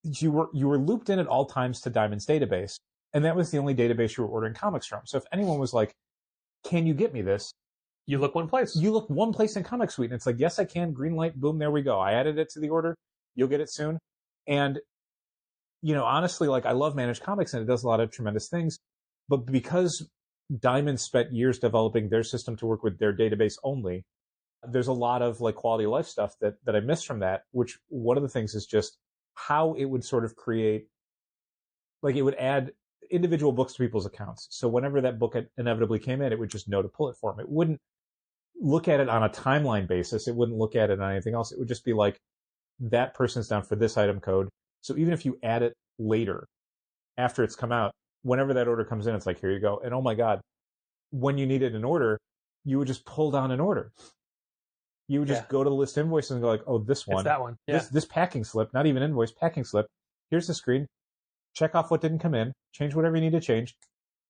A: you were looped in at all times to Diamond's database. And that was the only database you were ordering comics from. So if anyone was like, can you get me this?
B: You look one place.
A: You look one place in Comic Suite, and it's like, yes, I can. Green light, boom, there we go. I added it to the order. You'll get it soon. And, honestly, like, I love Managed Comics, and it does a lot of tremendous things. But because Diamond spent years developing their system to work with their database only, there's a lot of like quality of life stuff that I miss from that, which one of the things is just how it would sort of create, like, it would add individual books to people's accounts. So whenever that book inevitably came in, it would just know to pull it for them. It wouldn't look at it on a timeline basis. It wouldn't look at it on anything else. It would just be like, that person's down for this item code. So even if you add it later, after it's come out, whenever that order comes in, it's like, here you go. And oh my God, when you needed an order, you would just pull down an order. You would just go to the list invoices and go like, oh, this one.
B: It's that one. Yeah.
A: This packing slip, not even invoice, packing slip. Here's the screen. Check off what didn't come in. Change whatever you need to change.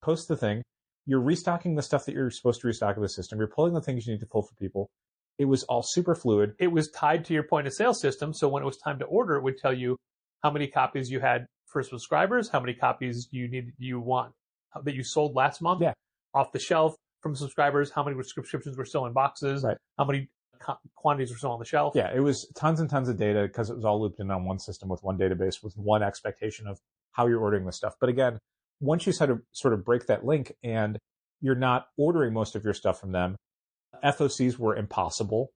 A: Post the thing. You're restocking the stuff that you're supposed to restock in the system. You're pulling the things you need to pull for people. It was all super fluid.
B: It was tied to your point of sale system. So when it was time to order, it would tell you how many copies you had for subscribers, how many copies you want that you sold last month off the shelf from subscribers, how many subscriptions were still in boxes, how many quantities were still on the shelf.
A: Yeah, it was tons and tons of data because it was all looped in on one system with one database with one expectation of how you're ordering this stuff. But again, once you sort of break that link and you're not ordering most of your stuff from them, FOCs were impossible.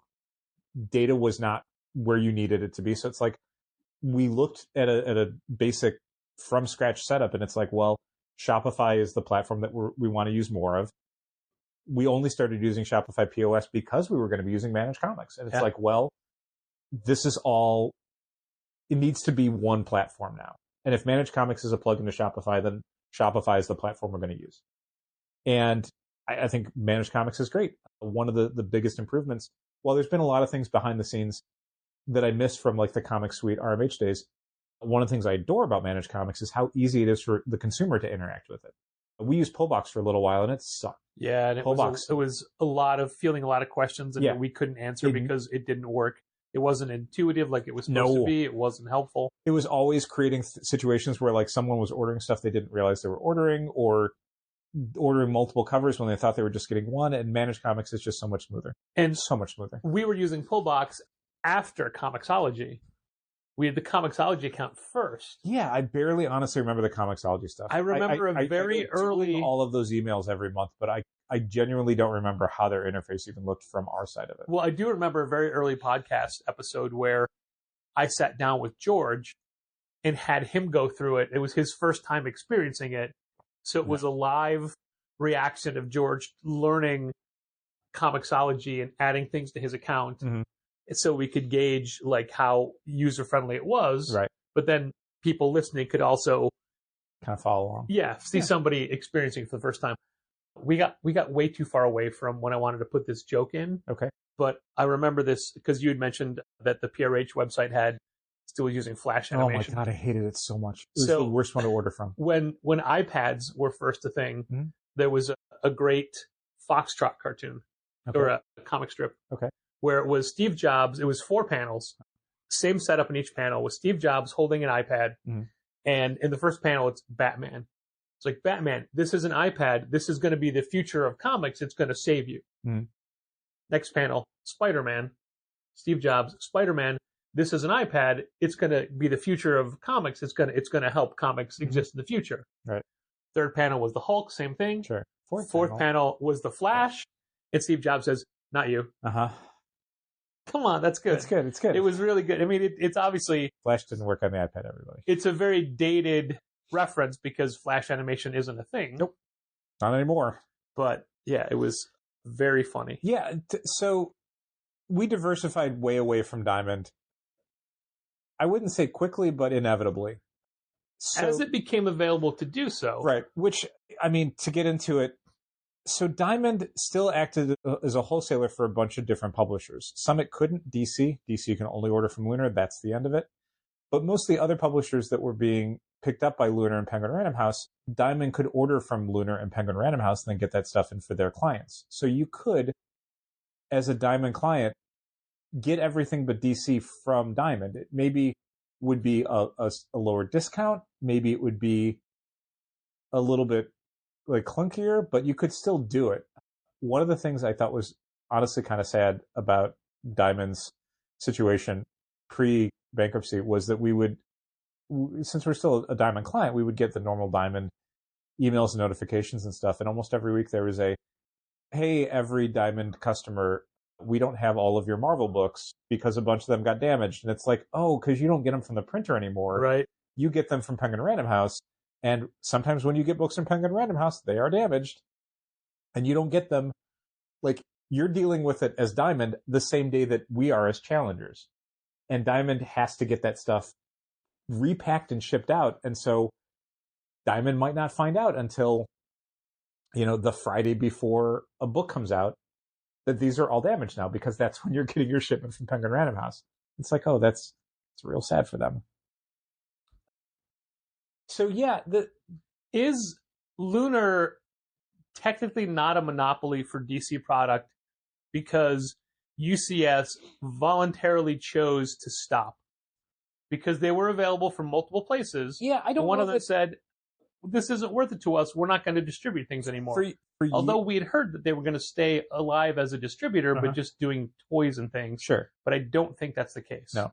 A: Data was not where you needed it to be. So it's like we looked at a basic from scratch setup and it's like, well, Shopify is the platform that we want to use more of. We only started using Shopify POS because we were going to be using Managed Comics. And it's like, well, this is all, it needs to be one platform now. And if Managed Comics is a plugin to Shopify, then Shopify is the platform we're going to use. And I think Managed Comics is great. One of the biggest improvements, while there's been a lot of things behind the scenes that I missed from like the Comic Suite RMH days, one of the things I adore about Managed Comics is how easy it is for the consumer to interact with it. We used Pullbox for a little while and it sucked.
B: Yeah, and it was a lot of fielding a lot of questions that we couldn't answer because it didn't work. It wasn't intuitive like it was supposed to be. It wasn't helpful.
A: It was always creating situations where like someone was ordering stuff they didn't realize they were ordering, or ordering multiple covers when they thought they were just getting one. And Managed Comics is just so much smoother.
B: And
A: so much smoother.
B: We were using Pullbox after Comixology. We had the Comixology account first.
A: Yeah, I barely honestly remember the Comixology stuff.
B: I remember
A: I
B: very early
A: all of those emails every month, but I genuinely don't remember how their interface even looked from our side of it.
B: Well, I do remember a very early podcast episode where I sat down with George and had him go through it. It was his first time experiencing it. So it was a live reaction of George learning Comixology and adding things to his account. Mm-hmm. So we could gauge like how user friendly it was.
A: Right.
B: But then people listening could also
A: kind of follow along.
B: Yeah. See somebody experiencing it for the first time. We got way too far away from when I wanted to put this joke in.
A: Okay.
B: But I remember this because you had mentioned that the PRH website still using Flash animation.
A: Oh my God, I hated it so much. It was the worst one to order from.
B: When iPads were first a thing, mm-hmm. there was a great Foxtrot cartoon or a comic strip.
A: Okay.
B: Where it was Steve Jobs. It was 4 panels, same setup in each panel with Steve Jobs holding an iPad. Mm-hmm. And in the first panel, it's Batman. It's like, Batman, this is an iPad. This is going to be the future of comics. It's going to save you. Mm-hmm. Next panel, Spider-Man. Steve Jobs, Spider-Man. This is an iPad. It's going to be the future of comics. It's going to help comics mm-hmm. exist in the future.
A: Right.
B: Third panel was the Hulk. Same thing.
A: Sure.
B: Fourth panel was the Flash. And Steve Jobs says, not you.
A: Uh-huh.
B: Come on, that's good.
A: It's good. It's good.
B: It was really good. I mean, it's obviously...
A: Flash didn't work on the iPad, everybody.
B: It's a very dated reference because Flash animation isn't a thing.
A: Nope. Not anymore.
B: But, yeah, it was very funny.
A: Yeah, so we diversified way away from Diamond. I wouldn't say quickly, but inevitably. So,
B: as it became available to do so.
A: Right, which, I mean, to get into it, so Diamond still acted as a wholesaler for a bunch of different publishers. Summit couldn't, DC you can only order from Lunar, that's the end of it. But most of the other publishers that were being picked up by Lunar and Penguin Random House, Diamond could order from Lunar and Penguin Random House and then get that stuff in for their clients. So you could, as a Diamond client, get everything but DC from Diamond. It maybe would be a lower discount, maybe it would be a little bit like clunkier, but you could still do it. One of the things I thought was honestly kind of sad about Diamond's situation pre-bankruptcy was that we would, since we're still a Diamond client, we would get the normal Diamond emails and notifications and stuff. And almost every week there was hey, every Diamond customer, we don't have all of your Marvel books because a bunch of them got damaged. And it's like, oh, because you don't get them from the printer anymore.
B: Right.
A: You get them from Penguin Random House. And sometimes when you get books from Penguin Random House, they are damaged. And you don't get them, like, you're dealing with it as Diamond the same day that we are as challengers. And Diamond has to get that stuff repacked and shipped out. And so Diamond might not find out until, the Friday before a book comes out that these are all damaged now, because that's when you're getting your shipment from Penguin Random House. It's like, oh, it's real sad for them. So yeah,
B: is Lunar technically not a monopoly for DC product because UCS voluntarily chose to stop because they were available from multiple places.
A: Yeah, I don't.
B: One
A: know
B: of them said, this isn't worth it to us. We're not going to distribute things anymore. Although we had heard that they were going to stay alive as a distributor, but just doing toys and things.
A: Sure.
B: But I don't think that's the case.
A: No.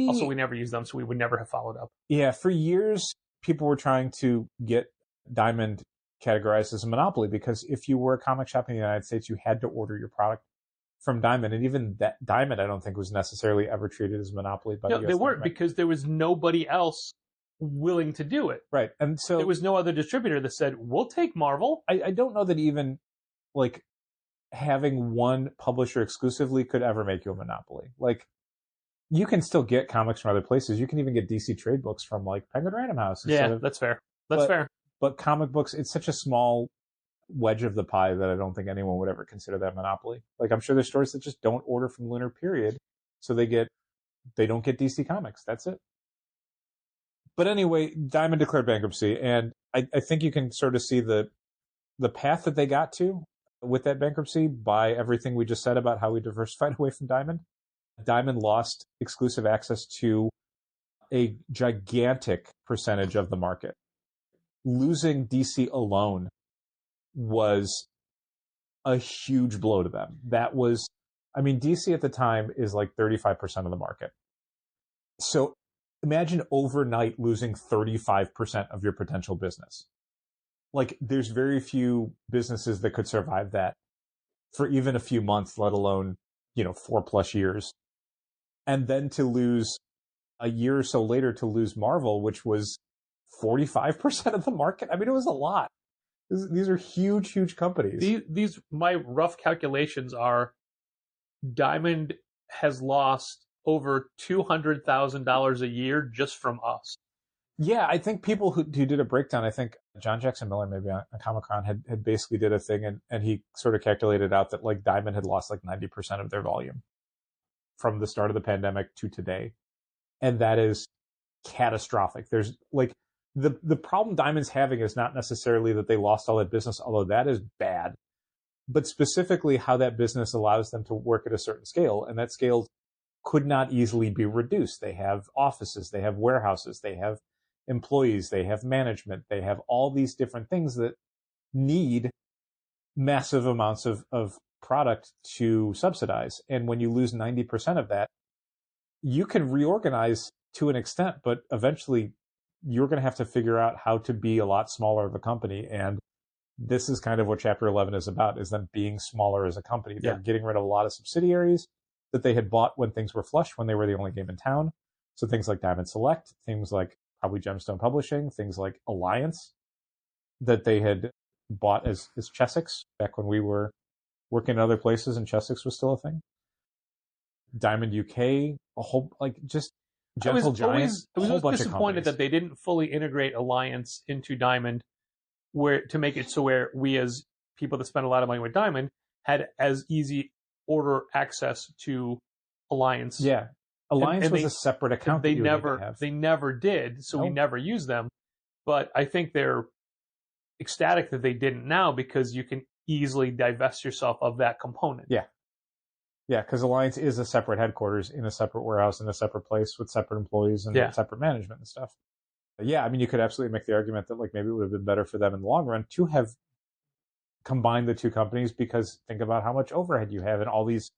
B: Also, we never used them, so we would never have followed up.
A: Yeah, for years, people were trying to get Diamond categorized as a monopoly, because if you were a comic shop in the United States, you had to order your product from Diamond. And even that Diamond, I don't think, was necessarily ever treated as a monopoly by the US
B: they weren't,
A: government.
B: because there was nobody else willing to do it.
A: Right. And so
B: there was no other distributor that said, we'll take Marvel.
A: I don't know that even like having one publisher exclusively could ever make you a monopoly. Like, you can still get comics from other places. You can even get DC trade books from like Penguin Random House.
B: Yeah, that's fair. That's fair.
A: But comic books, it's such a small wedge of the pie that I don't think anyone would ever consider that monopoly. Like, I'm sure there's stores that just don't order from Lunar Period, so they don't get DC Comics. That's it. But anyway, Diamond declared bankruptcy, and I think you can sort of see the path that they got to with that bankruptcy by everything we just said about how we diversified away from Diamond. Diamond lost exclusive access to a gigantic percentage of the market. Losing DC alone was a huge blow to them. That was, I mean, DC at the time is like 35% of the market. So imagine overnight losing 35% of your potential business. Like, there's very few businesses that could survive that for even a few months, let alone, 4+ years. And then to lose a year or so later, to lose Marvel, which was 45% of the market. I mean, it was a lot. These are huge, huge companies.
B: These my rough calculations are Diamond has lost over $200,000 a year just from us.
A: Yeah, I think people who did a breakdown, I think John Jackson Miller, maybe on Comic-Con, had basically did a thing, and he sort of calculated out that like Diamond had lost like 90% of their volume from the start of the pandemic to today. And that is catastrophic. There's like, the problem Diamond's having is not necessarily that they lost all that business, although that is bad, but specifically how that business allows them to work at a certain scale. And that scale could not easily be reduced. They have offices, they have warehouses, they have employees, they have management, they have all these different things that need massive amounts of product to subsidize. And when you lose 90% of that, you can reorganize to an extent, but eventually you're going to have to figure out how to be a lot smaller of a company. And this is kind of what Chapter 11 is about, is them being smaller as a company. They're getting rid of a lot of subsidiaries that they had bought when things were flush, when they were the only game in town. So things like Diamond Select, things like probably Gemstone Publishing, things like Alliance that they had bought as Chessex back when we were working in other places and Chessex was still a thing. Diamond UK, a whole, like, just Gentle Giant.
B: I was always disappointed that they didn't fully integrate Alliance into Diamond, to make it so where we, as people that spend a lot of money with Diamond, had as easy order access to Alliance.
A: Yeah, Alliance was a separate account.
B: They never did, so we never used them. But I think they're ecstatic that they didn't now, because you can easily divest yourself of that component.
A: Yeah. Yeah, because Alliance is a separate headquarters in a separate warehouse in a separate place with separate employees and separate management and stuff. Yeah, I mean, you could absolutely make the argument that like maybe it would have been better for them in the long run to have combined the two companies, because think about how much overhead you have in all these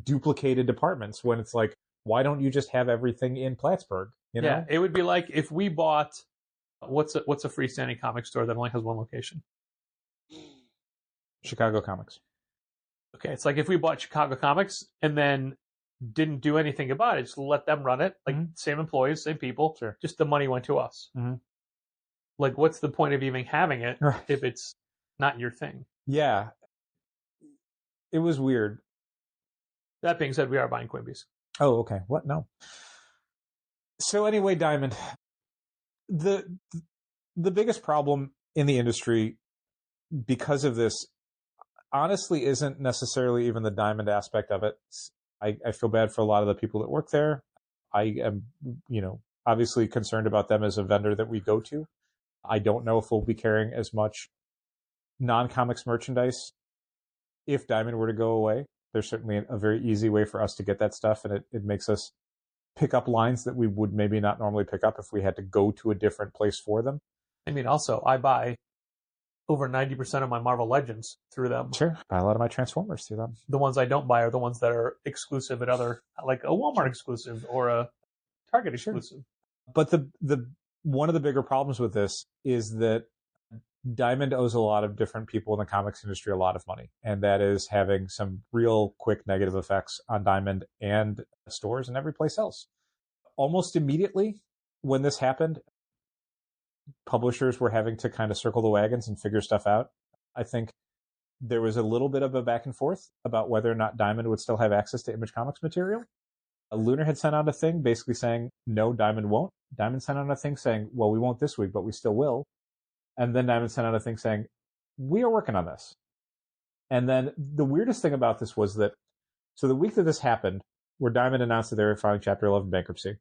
A: duplicated departments, when it's like, why don't you just have everything in Plattsburgh?
B: Yeah, it would be like if we bought, what's a freestanding comic store that only has one location?
A: Chicago Comics.
B: Okay, it's like if we bought Chicago Comics and then didn't do anything about it, just let them run it, like same employees, same people, just the money went to us. Like, what's the point of even having it if it's not your thing?
A: Yeah, it was weird.
B: That being said, we are buying Quimby's.
A: Oh, okay. What? No. So anyway, Diamond, the biggest problem in the industry because of this, honestly, isn't necessarily even the Diamond aspect of it. I feel bad for a lot of the people that work there. I am, obviously concerned about them as a vendor that we go to. I don't know if we'll be carrying as much non-comics merchandise if Diamond were to go away. There's certainly a very easy way for us to get that stuff, and it makes us pick up lines that we would maybe not normally pick up if we had to go to a different place for them.
B: I mean, also, I buy over 90% of my Marvel Legends through them.
A: Sure. Buy a lot of my Transformers through them.
B: The ones I don't buy are the ones that are exclusive at other, like a Walmart exclusive or a Target exclusive.
A: But the one of the bigger problems with this is that Diamond owes a lot of different people in the comics industry a lot of money, and that is having some real quick negative effects on Diamond and stores and every place else. Almost immediately when this happened, publishers were having to kind of circle the wagons and figure stuff out. I think there was a little bit of a back and forth about whether or not Diamond would still have access to Image Comics material. Lunar had sent out a thing basically saying, no, Diamond won't. Diamond sent out a thing saying, well, we won't this week, but we still will. And then Diamond sent out a thing saying, we are working on this. And then the weirdest thing about this was that, so the week that this happened, where Diamond announced that they were filing Chapter 11 bankruptcy,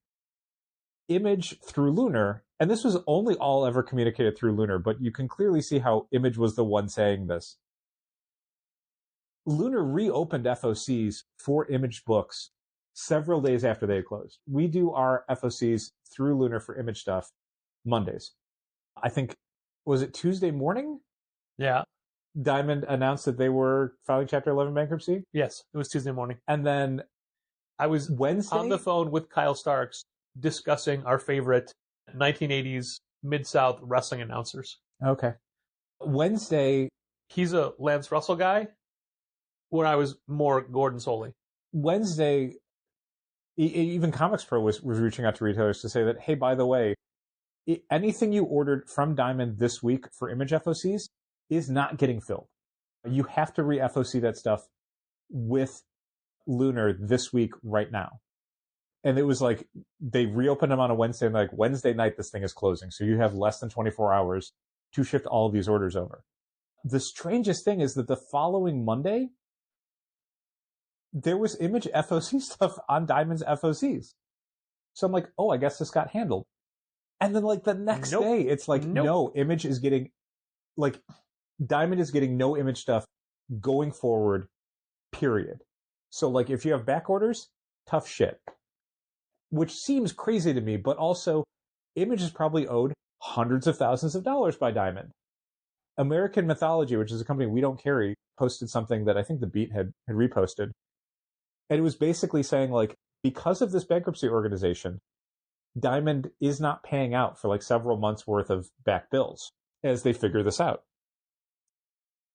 A: Image through Lunar, and this was only all ever communicated through Lunar, but you can clearly see how Image was the one saying this. Lunar reopened FOCs for Image books several days after they had closed. We do our FOCs through Lunar for Image stuff Mondays. I think, was it Tuesday morning?
B: Yeah.
A: Diamond announced that they were filing Chapter 11 bankruptcy.
B: Yes, it was Tuesday morning.
A: And then
B: I was
A: Wednesday
B: on the phone with Kyle Starks discussing our favorite 1980s Mid-South wrestling announcers.
A: Okay. Wednesday.
B: He's a Lance Russell guy, where I was more Gordon Soley.
A: Wednesday, even Comics Pro was reaching out to retailers to say that, hey, by the way, anything you ordered from Diamond this week for Image FOCs is not getting filled. You have to re-FOC that stuff with Lunar this week right now. And it was like, they reopened them on a Wednesday, and like, Wednesday night, this thing is closing. So you have less than 24 hours to shift all of these orders over. The strangest thing is that the following Monday, there was Image FOC stuff on Diamond's FOCs. So I'm like, oh, I guess this got handled. And then like the next day, it's like, no, Image is getting, like, Diamond is getting no Image stuff going forward, period. So like, if you have back orders, tough shit. Which seems crazy to me, but also Image is probably owed hundreds of thousands of dollars by Diamond. American Mythology, which is a company we don't carry, posted something that I think The Beat had reposted. And it was basically saying, like, because of this bankruptcy organization, Diamond is not paying out for like several months worth of back bills as they figure this out.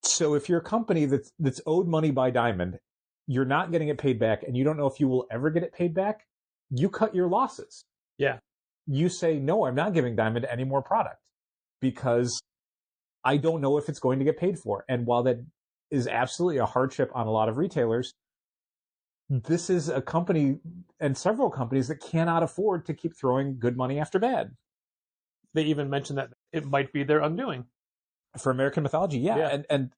A: So if you're a company that's owed money by Diamond, you're not getting it paid back, and you don't know if you will ever get it paid back, you cut your losses.
B: Yeah.
A: You say, no, I'm not giving Diamond any more product because I don't know if it's going to get paid for. And while that is absolutely a hardship on a lot of retailers, this is a company and several companies that cannot afford to keep throwing good money after bad.
B: They even mentioned that it might be their undoing.
A: For American Mythology, yeah. And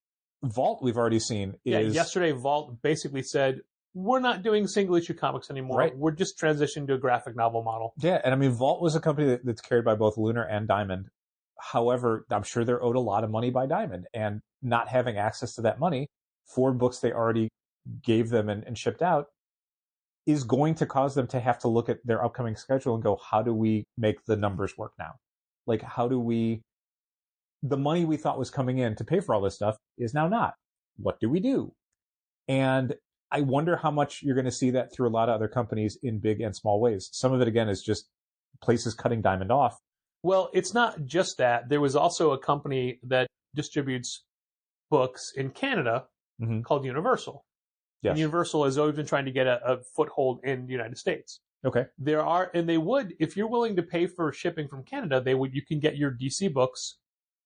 A: Vault, we've already seen, is...
B: Yeah, yesterday Vault basically said, we're not doing single-issue comics anymore.
A: Right.
B: We're just transitioning to a graphic novel model.
A: Yeah, and I mean, Vault was a company that's carried by both Lunar and Diamond. However, I'm sure they're owed a lot of money by Diamond, and not having access to that money for books they already gave them and shipped out is going to cause them to have to look at their upcoming schedule and go, how do we make the numbers work now? Like, how do we... The money we thought was coming in to pay for all this stuff is now not. What do we do? And I wonder how much you're going to see that through a lot of other companies in big and small ways. Some of it, again, is just places cutting Diamond off.
B: Well, it's not just that. There was also a company that distributes books in Canada called Universal.
A: Yes.
B: And Universal has always been trying to get a foothold in the United States.
A: Okay.
B: They would, if you're willing to pay for shipping from Canada, you can get your DC books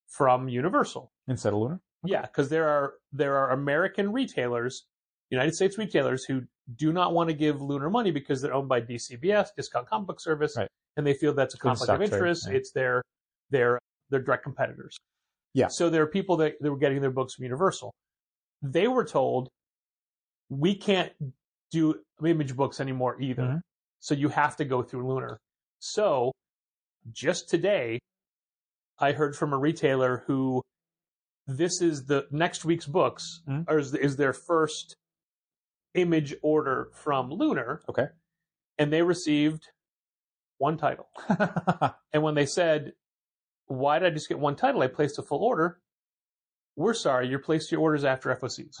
B: from Universal.
A: Instead of Lunar?
B: Okay. Yeah, because there are American retailers, United States retailers, who do not want to give Lunar money because they're owned by DCBS, Discount Comic Book Service, right, and they feel that's a conflict of interest. Trade, yeah. It's their direct competitors.
A: Yeah.
B: So there are people that were getting their books from Universal. They were told, we can't do Image books anymore either. Mm-hmm. So you have to go through Lunar. So just today, I heard from a retailer who this is the next week's books, or is their first Image order from Lunar.
A: Okay.
B: And they received one title. And when they said, why did I just get one title? I placed a full order. We're sorry, you placed your orders after FOCs.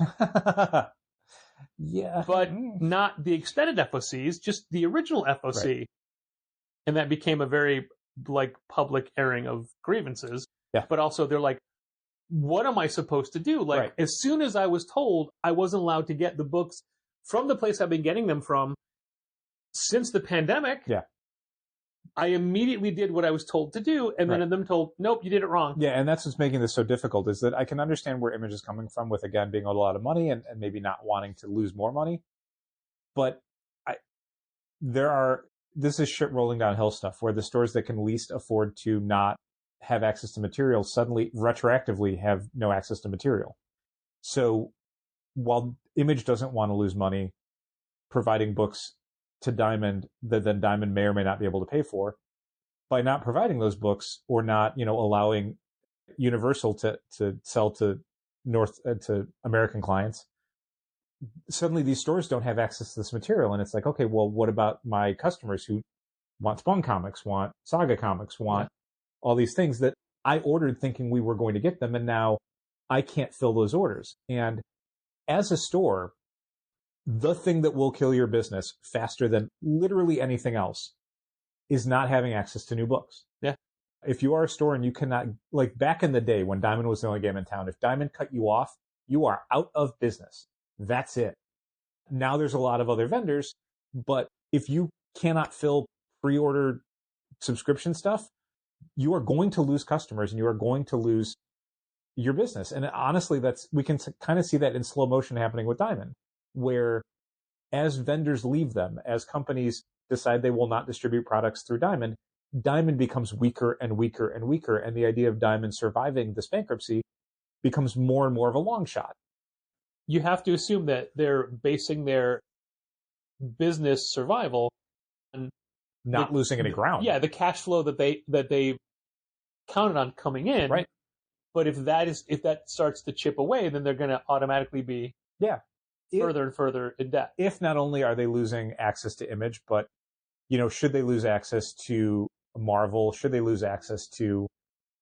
A: Yeah.
B: But not the extended FOCs, just the original FOC.
A: Right.
B: And that became a very public airing of grievances.
A: Yeah.
B: But also they're like, what am I supposed to do? Like,
A: Right.
B: as soon as I was told I wasn't allowed to get the books from the place I've been getting them from since the pandemic,
A: Yeah.
B: I immediately did what I was told to do, and then them told, nope, you did it wrong.
A: Yeah, and that's what's making this so difficult, is that I can understand where Image is coming from with, again, being owed a lot of money and maybe not wanting to lose more money. But this is shit rolling downhill stuff, where the stores that can least afford to not have access to material suddenly retroactively have no access to material. So while Image doesn't want to lose money providing books to Diamond that then Diamond may or may not be able to pay for, by not providing those books or not, allowing Universal to sell to to American clients, suddenly these stores don't have access to this material. And it's like, okay, well, what about my customers who want Spawn comics, want Saga comics, want all these things that I ordered thinking we were going to get them, and now I can't fill those orders. And as a store, the thing that will kill your business faster than literally anything else is not having access to new books.
B: Yeah.
A: If you are a store and you cannot, like back in the day when Diamond was the only game in town, if Diamond cut you off, you are out of business. That's it. Now there's a lot of other vendors, but if you cannot fill pre-order subscription stuff, you are going to lose customers and you are going to lose your business. And honestly, we can kind of see that in slow motion happening with Diamond, where as vendors leave them, as companies decide they will not distribute products through Diamond, Diamond becomes weaker and weaker and weaker. And the idea of Diamond surviving this bankruptcy becomes more and more of a long shot.
B: You have to assume that they're basing their business survival on
A: not losing any ground.
B: Yeah, the cash flow that they counted on coming in.
A: Right.
B: But if that starts to chip away, then they're going to automatically be further and further in debt.
A: If not only are they losing access to Image, but should they lose access to Marvel? Should they lose access to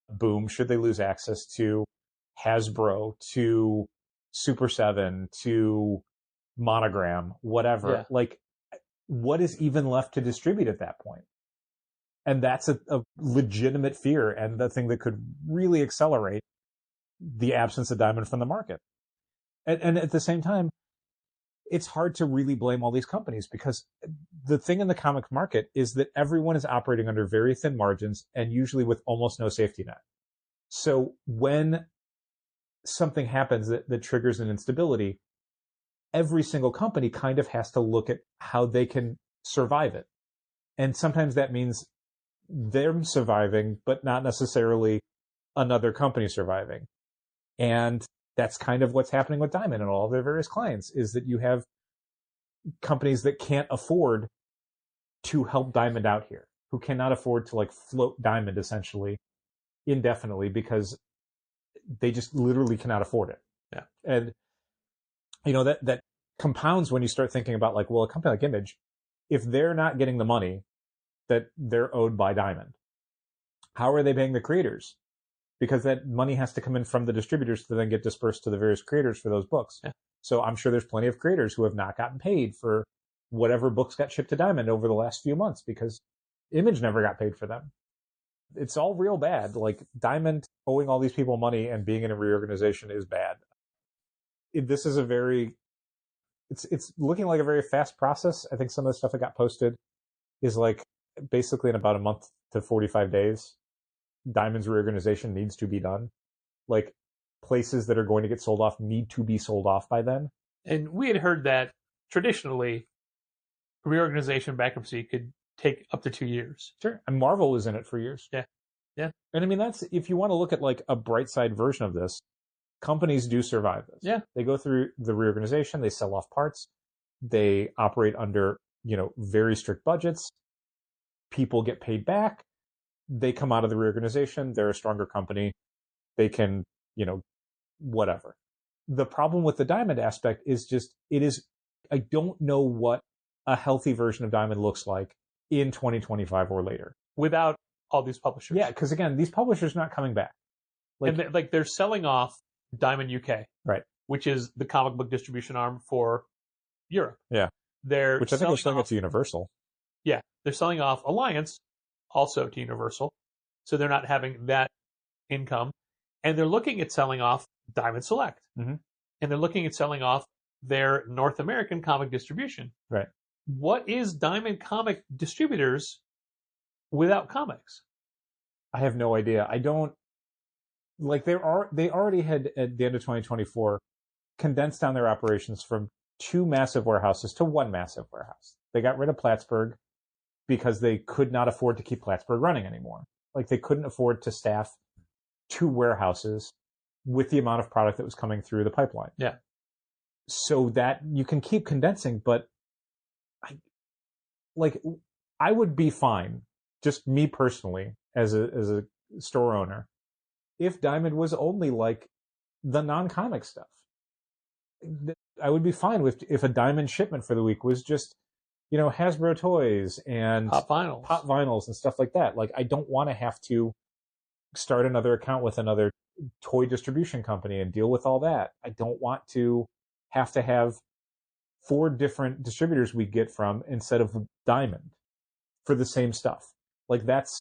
A: Boom? Should they lose access to Hasbro, to Super 7, to Monogram, whatever?
B: Yeah.
A: Like, what is even left to distribute at that point? And that's a legitimate fear, and the thing that could really accelerate the absence of Diamond from the market. And at the same time, it's hard to really blame all these companies, because the thing in the comic market is that everyone is operating under very thin margins and usually with almost no safety net. So when something happens that triggers an instability, every single company kind of has to look at how they can survive it. And sometimes that means them surviving, but not necessarily another company surviving. And that's kind of what's happening with Diamond and all of their various clients, is that you have companies that can't afford to help Diamond out here, who cannot afford to float Diamond essentially indefinitely, because they just literally cannot afford it.
B: Yeah.
A: And that compounds when you start thinking about a company like Image, if they're not getting the money that they're owed by Diamond, how are they paying the creators? Because that money has to come in from the distributors to then get dispersed to the various creators for those books.
B: Yeah.
A: So I'm sure there's plenty of creators who have not gotten paid for whatever books got shipped to Diamond over the last few months, because Image never got paid for them. It's all real bad. Diamond owing all these people money and being in a reorganization is bad. This is it's looking like a very fast process. I think some of the stuff that got posted is basically in about a month to 45 days. Diamond's reorganization needs to be done. Places that are going to get sold off need to be sold off by then.
B: And we had heard that traditionally reorganization bankruptcy could take up to 2 years.
A: Sure. And Marvel was in it for years.
B: Yeah. Yeah.
A: And I mean, that's, if you want to look at a bright side version of this, companies do survive this.
B: Yeah.
A: They go through the reorganization, they sell off parts, they operate under, very strict budgets. People get paid back. They come out of the reorganization. They're a stronger company. They can, whatever. The problem with the Diamond aspect is I don't know what a healthy version of Diamond looks like in 2025 or later.
B: Without all these publishers.
A: Yeah, because again, these publishers are not coming back.
B: And they're selling off Diamond UK,
A: Right.
B: which is the comic book distribution arm for Europe.
A: Yeah.
B: Which
A: I think they're selling it to Universal.
B: Yeah, they're selling off Alliance also to Universal, so they're not having that income, and they're looking at selling off Diamond Select,
A: Mhm.
B: and they're looking at selling off their North American comic distribution.
A: Right.
B: What is Diamond Comic Distributors without comics?
A: I have no idea. I don't like they already had at the end of 2024 condensed down their operations from 2 massive warehouses to 1 massive warehouse. They got rid of Plattsburgh because they could not afford to keep Plattsburgh running anymore. Like they couldn't afford to staff 2 warehouses with the amount of product that was coming through the pipeline.
B: Yeah.
A: So that you can keep condensing, but I would be fine, just me personally, as a store owner, if Diamond was only like the non-comic stuff. I would be fine with if a Diamond shipment for the week was just, Hasbro toys and
B: Pop vinyls
A: and stuff like that. Like, I don't want to have to start another account with another toy distribution company and deal with all that. I don't want to have 4 different distributors we get from instead of Diamond for the same stuff. Like, that's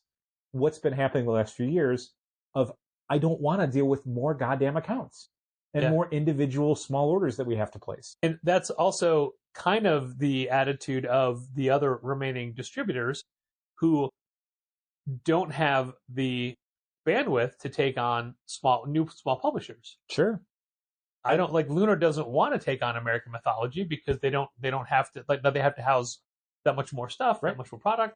A: what's been happening the last few years of I don't want to deal with more goddamn accounts and more individual small orders that we have to place.
B: And that's also kind of the attitude of the other remaining distributors who don't have the bandwidth to take on small publishers.
A: Sure.
B: I don't like Lunar doesn't want to take on American Mythology because they don't have to they have to house that much more stuff, that much more product.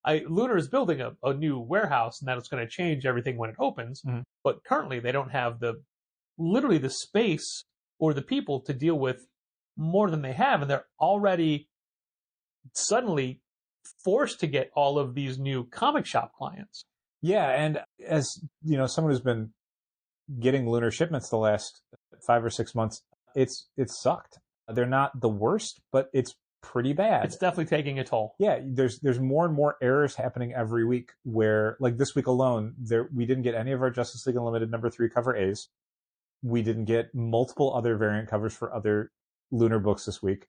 B: Lunar is building a new warehouse and that it's going to change everything when it opens.
A: Mm-hmm.
B: But currently they don't have literally the space or the people to deal with more than they have. And they're already suddenly forced to get all of these new comic shop clients.
A: Yeah. And as someone who's been getting Lunar shipments the last 5 or 6 months, it's sucked. They're not the worst, but it's pretty bad.
B: It's definitely taking a toll.
A: Yeah, there's more and more errors happening every week where, like this week alone, we didn't get any of our Justice League Unlimited #3 cover A's. We didn't get multiple other variant covers for other Lunar books this week.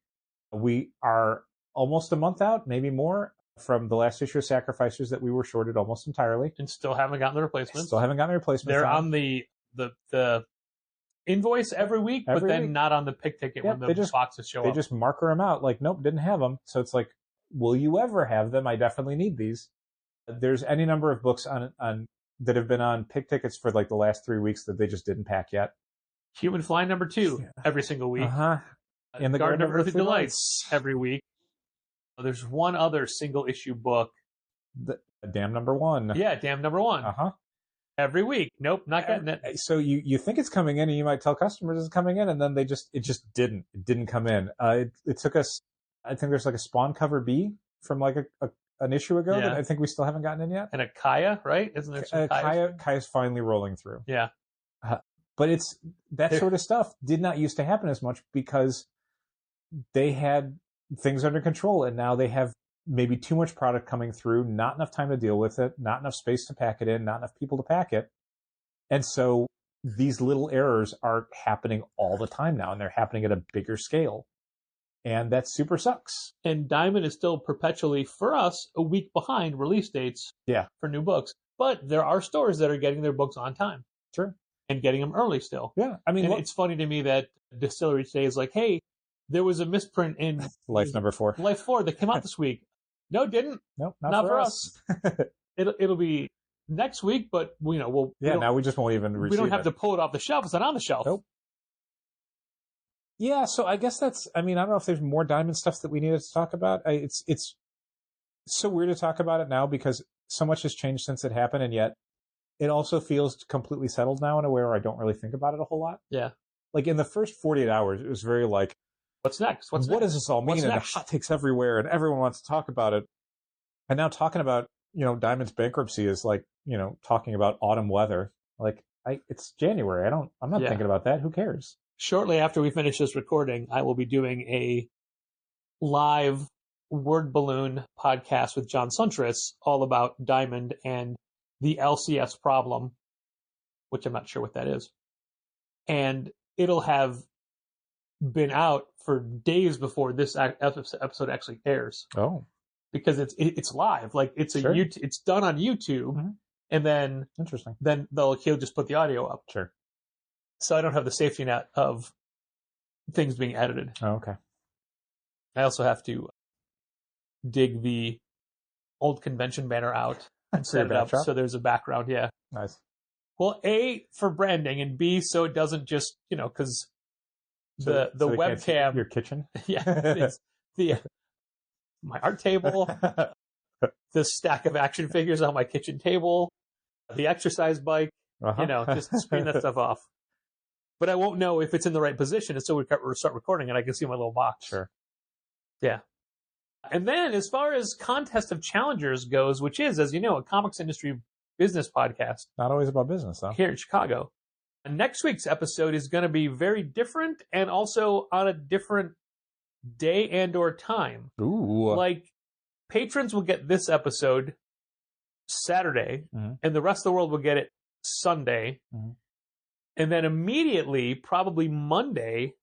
A: We are almost a month out, maybe more, from the last issue of Sacrificers that we were shorted almost entirely.
B: And still haven't gotten the replacements.
A: They're
B: on the invoice every week, but then not on the pick ticket when the boxes show up.
A: They just marker them out like, nope, didn't have them. So it's like, will you ever have them? I definitely need these. There's any number of books on that have been on pick tickets for like the last 3 weeks that they just didn't pack yet.
B: Human Fly #2 every single week.
A: In the
B: Garden of Earthly Delights every week. There's one other single issue book.
A: Damn #1.
B: Yeah, Damn #1. Every week. Nope, not getting it.
A: So you think it's coming in and you might tell customers it's coming in and then it just didn't come in. It took us, I think there's like a Spawn cover B from like an issue ago that I think we still haven't gotten in yet.
B: And a Kaya, right? Isn't there some
A: Kaya's finally rolling through.
B: Yeah.
A: But it's that sort of stuff did not used to happen as much because they had things under control and now they have maybe too much product coming through, not enough time to deal with it, not enough space to pack it in, not enough people to pack it. And so these little errors are happening all the time now, and they're happening at a bigger scale. And that super sucks.
B: And Diamond is still perpetually, for us, a week behind release dates for new books. But there are stores that are getting their books on time.
A: Sure.
B: And getting them early still.
A: Yeah. I mean,
B: it's funny to me that Distillery today is like, hey, there was a misprint in
A: Life #4.
B: Life 4 that came out this week. No, it didn't.
A: Nope, not for us.
B: It'll be next week, but
A: now we just won't even receive it.
B: We don't have to pull it off the shelf. It's not on the shelf.
A: Nope. Yeah, so I guess I don't know if there's more Diamond stuff that we needed to talk about. It's so weird to talk about it now because so much has changed since it happened, and yet it also feels completely settled now in a way where I don't really think about it a whole lot.
B: Yeah.
A: Like in the first 48 hours, it was very like,
B: what's next? What
A: does this all mean? And the hot takes everywhere and everyone wants to talk about it. And now talking about, Diamond's bankruptcy is like, talking about autumn weather. Like it's January. I'm not thinking about that. Who cares?
B: Shortly after we finish this recording, I will be doing a live word balloon podcast with John Suntress all about Diamond and the LCS problem, which I'm not sure what that is. And it'll have been out for days before this episode actually airs.
A: Oh,
B: because it's live. Like it's
A: Sure.
B: it's done on YouTube,
A: Mhm.
B: and then
A: interesting.
B: he'll just put the audio up.
A: Sure.
B: So I don't have the safety net of things being edited.
A: Oh, okay.
B: I also have to dig the old convention banner out and set it up
A: backdrop?
B: so there's a background. Yeah.
A: Nice.
B: Well, A, for branding, and B, so it doesn't just, because the
A: So they can't see
B: webcam,
A: your kitchen.
B: yeah, it's my art table, the stack of action figures on my kitchen table, the exercise bike,
A: Uh-huh.
B: just screen that stuff off. But I won't know if it's in the right position until we start recording and I can see my little box.
A: Sure.
B: Yeah. And then as far as Contest of Challengers goes, which is, as you know, a comics industry business podcast
A: Not always about business, though.
B: here in Chicago. And next week's episode is going to be very different and also on a different day and or time.
A: Ooh.
B: Like, patrons will get this episode Saturday,
A: Mhm.
B: and the rest of the world will get it Sunday.
A: Mhm.
B: And then immediately, probably Monday,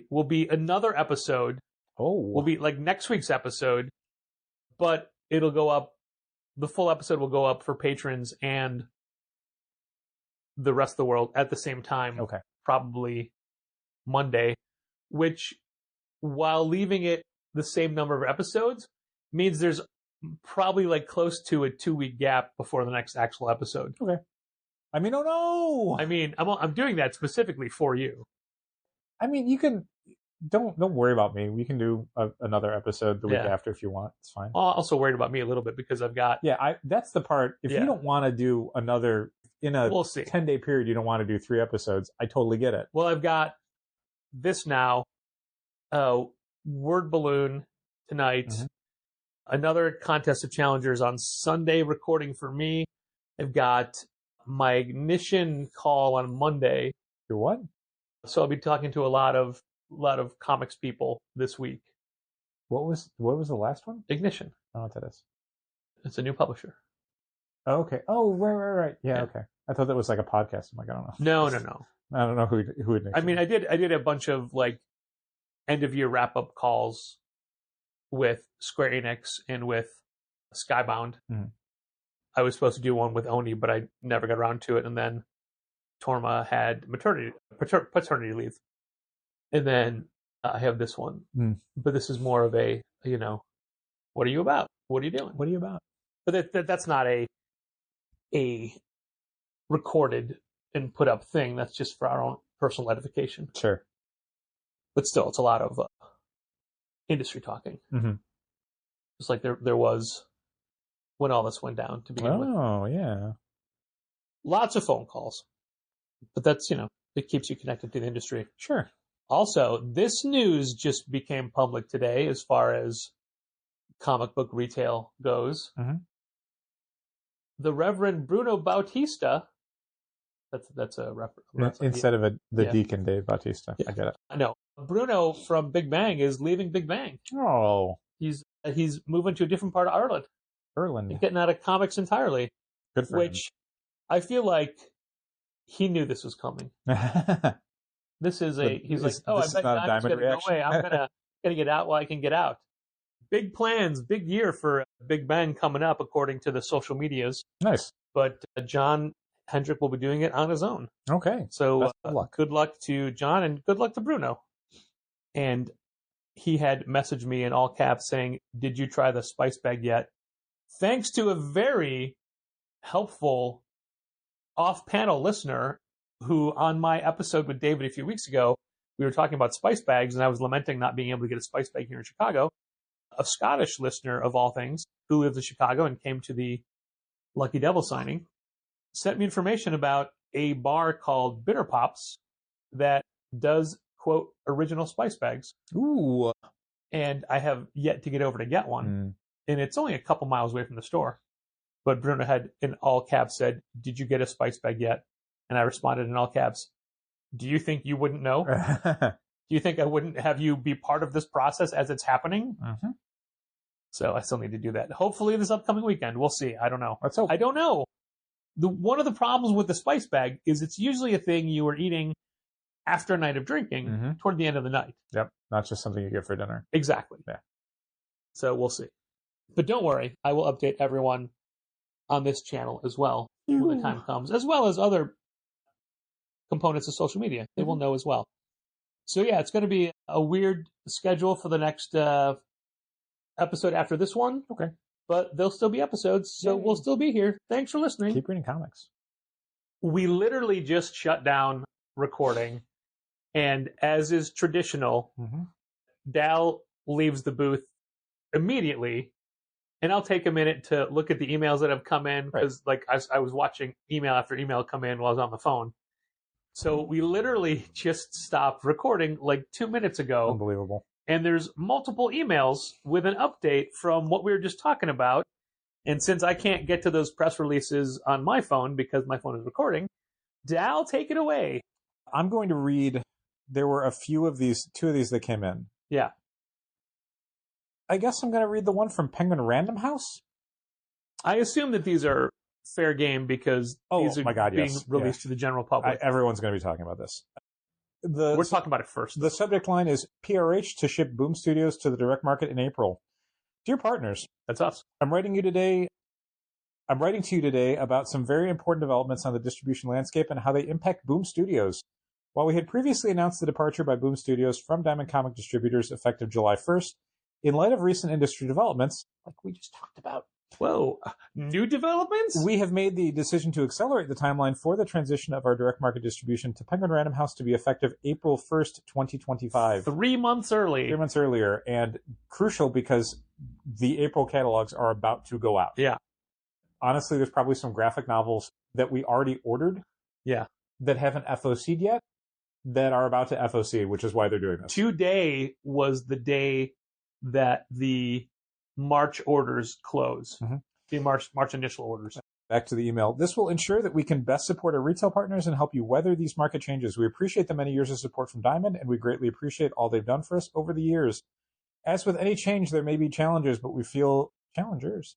B: will be another episode. Will be like next week's episode, but it'll go up. The full episode will go up for patrons and the rest of the world at the same time.
A: Okay.
B: Probably Monday, which, while leaving it the same number of episodes, means there's probably like close to a 2-week gap before the next actual episode.
A: Okay. I mean, oh no!
B: I mean, I'm doing that specifically for you.
A: I mean, you can don't worry about me. We can do another episode the week
B: Yeah.
A: after if you want. It's fine.
B: I'm also worried about me a little bit because I've got.
A: Yeah, that's the part. If
B: Yeah.
A: you don't want to do another in a
B: We'll see.
A: 10-day period, you don't want to do 3 episodes. I totally get it.
B: Well, I've got this now. Word balloon tonight.
A: Mhm.
B: Another Contest of Challengers on Sunday recording for me. I've got my ignition call on Monday.
A: Your what?
B: So I'll be talking to a lot of comics people this week.
A: What was the last one?
B: Ignition.
A: I don't know what that is.
B: It's a new publisher.
A: Oh, okay. Oh, right. Yeah,
B: Yeah.
A: okay. I thought that was like a podcast. I'm like, I don't know.
B: No.
A: I don't know who it
B: I mean, I did a bunch of like end of year wrap up calls with Square Enix and with Skybound.
A: Mhm.
B: I was supposed to do one with Oni, but I never got around to it. And then Torma had paternity leave, and then I have this one.
A: Mm.
B: But this is more of a what are you about? What are you doing?
A: What are you about?
B: But that's not a recorded and put up thing. That's just for our own personal edification.
A: Sure.
B: But still, it's a lot of industry talking.
A: Mhm.
B: Just like there was when all this went down to begin with.
A: Oh, yeah.
B: Lots of phone calls. But that's, it keeps you connected to the industry.
A: Sure.
B: Also, this news just became public today as far as comic book retail goes.
A: Mhm.
B: The Reverend Bruno Bautista, that's a reference.
A: Instead of the
B: Yeah.
A: Deacon Dave Bautista.
B: Yeah.
A: I get it.
B: No, Bruno from Big Bang is leaving Big Bang.
A: Oh,
B: He's moving to a different part of Ireland.
A: Erland.
B: He's getting out of comics entirely,
A: Good for
B: which I feel like he knew this was coming.
A: him.
B: He's like,
A: This
B: oh, I
A: is
B: bet
A: not a
B: John's
A: diamond
B: gonna go
A: reaction.
B: away. I'm gonna get out while I can get out. Big plans, big year for Big Bang coming up, according to the social medias.
A: Nice.
B: But John Hendrick will be doing it on his own.
A: Okay.
B: So
A: Best of luck.
B: good luck to John and good luck to Bruno. And he had messaged me in all caps saying, "Did you try the spice bag yet?" Thanks to a very helpful off-panel listener who, on my episode with David a few weeks ago, we were talking about spice bags, and I was lamenting not being able to get a spice bag here in Chicago. A Scottish listener, of all things, who lives in Chicago and came to the Lucky Devil signing, sent me information about a bar called Bitter Pops that does, quote, original spice bags.
A: Ooh.
B: And I have yet to get over to get one.
A: Mm.
B: And it's only a couple miles away from the store. But Bruno had, in all caps, said, "Did you get a spice bag yet?" And I responded in all caps, "Do you think you wouldn't know? Do you think I wouldn't have you be part of this process as it's happening?"
A: Mhm.
B: So I still need to do that. Hopefully this upcoming weekend. We'll see. I don't know.
A: Let's hope.
B: I don't know. One of the problems with the spice bag is it's usually a thing you are eating after a night of drinking toward the end of the night.
A: Yep. Not just something you get for dinner.
B: Exactly.
A: Yeah.
B: So we'll see. But don't worry. I will update everyone on this channel as well when the time comes, as well as other components of social media. They will know as well. So yeah, it's going to be a weird schedule for the next episode after this one.
A: Okay.
B: But there'll still be episodes, so we'll still be here. Thanks for listening.
A: Keep reading comics.
B: We literally just shut down recording, and as is traditional, Dal leaves the booth immediately, and I'll take a minute to look at the emails that have come in, because I was watching email after email come in while I was on the phone. So we literally just stopped recording like 2 minutes ago.
A: Unbelievable.
B: And there's multiple emails with an update from what we were just talking about. And since I can't get to those press releases on my phone because my phone is recording, Dal, take it away.
A: I'm going to read. There were two of these that came in.
B: Yeah.
A: I guess I'm going to read the one from Penguin Random House.
B: I assume that these are fair game because these are being released to the general public.
A: Everyone's going to be talking about this.
B: We're talking about it first.
A: The subject line is PRH to ship Boom Studios to the direct market in April. Dear partners,
B: that's us.
A: I'm writing to you today about some very important developments on the distribution landscape and how they impact Boom Studios. While we had previously announced the departure by Boom Studios from Diamond Comic Distributors effective July 1st, in light of recent industry developments, like we just talked about,
B: new developments?
A: We have made the decision to accelerate the timeline for the transition of our direct market distribution to Penguin Random House to be effective April 1st, 2025.
B: 3 months early.
A: 3 months earlier, and crucial because the April catalogs are about to go out.
B: Yeah.
A: Honestly, there's probably some graphic novels that we already ordered that haven't FOC'd yet that are about to FOC, which is why they're doing this.
B: Today was the day that the March orders close. The March initial orders.
A: Back to the email. This will ensure that we can best support our retail partners and help you weather these market changes. We appreciate the many years of support from Diamond, and we greatly appreciate all they've done for us over the years. As with any change, there may be challenges, but we feel this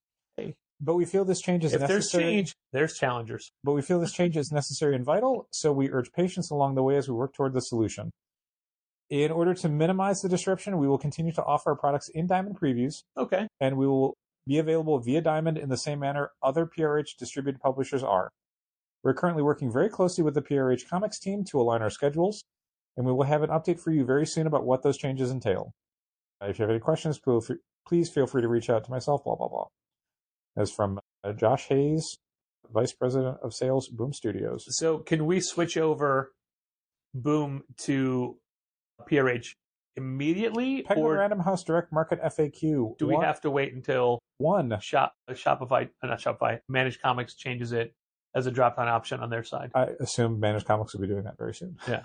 A: change is necessary.
B: If there's change, there's challengers.
A: But we feel this change is necessary and vital, so we urge patience along the way as we work toward the solution. In order to minimize the disruption, we will continue to offer our products in Diamond previews.
B: Okay.
A: And we will be available via Diamond in the same manner other PRH distributed publishers are. We're currently working very closely with the PRH Comics team to align our schedules, and we will have an update for you very soon about what those changes entail. If you have any questions, please feel free to reach out to myself, blah, blah, blah. That's from Josh Hayes, Vice President of Sales, Boom Studios.
B: So can we switch over Boom to PRH immediately?
A: Penguin Random House Direct Market FAQ.
B: Do we have to wait until
A: Shopify,
B: not Shopify, Managed Comics changes it as a drop-down option on their side?
A: I assume Managed Comics will be doing that very soon.
B: Yeah.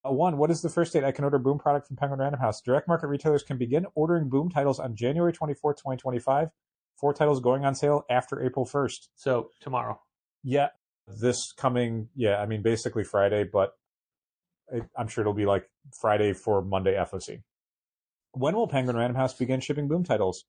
A: What is the first date I can order Boom product from Penguin Random House? Direct market retailers can begin ordering Boom titles on January 24th, 2025. 4 titles going on sale after April 1st.
B: So tomorrow.
A: Yeah. Basically Friday, but I'm sure it'll be like Friday for Monday FOC. When will Penguin Random House begin shipping Boom titles?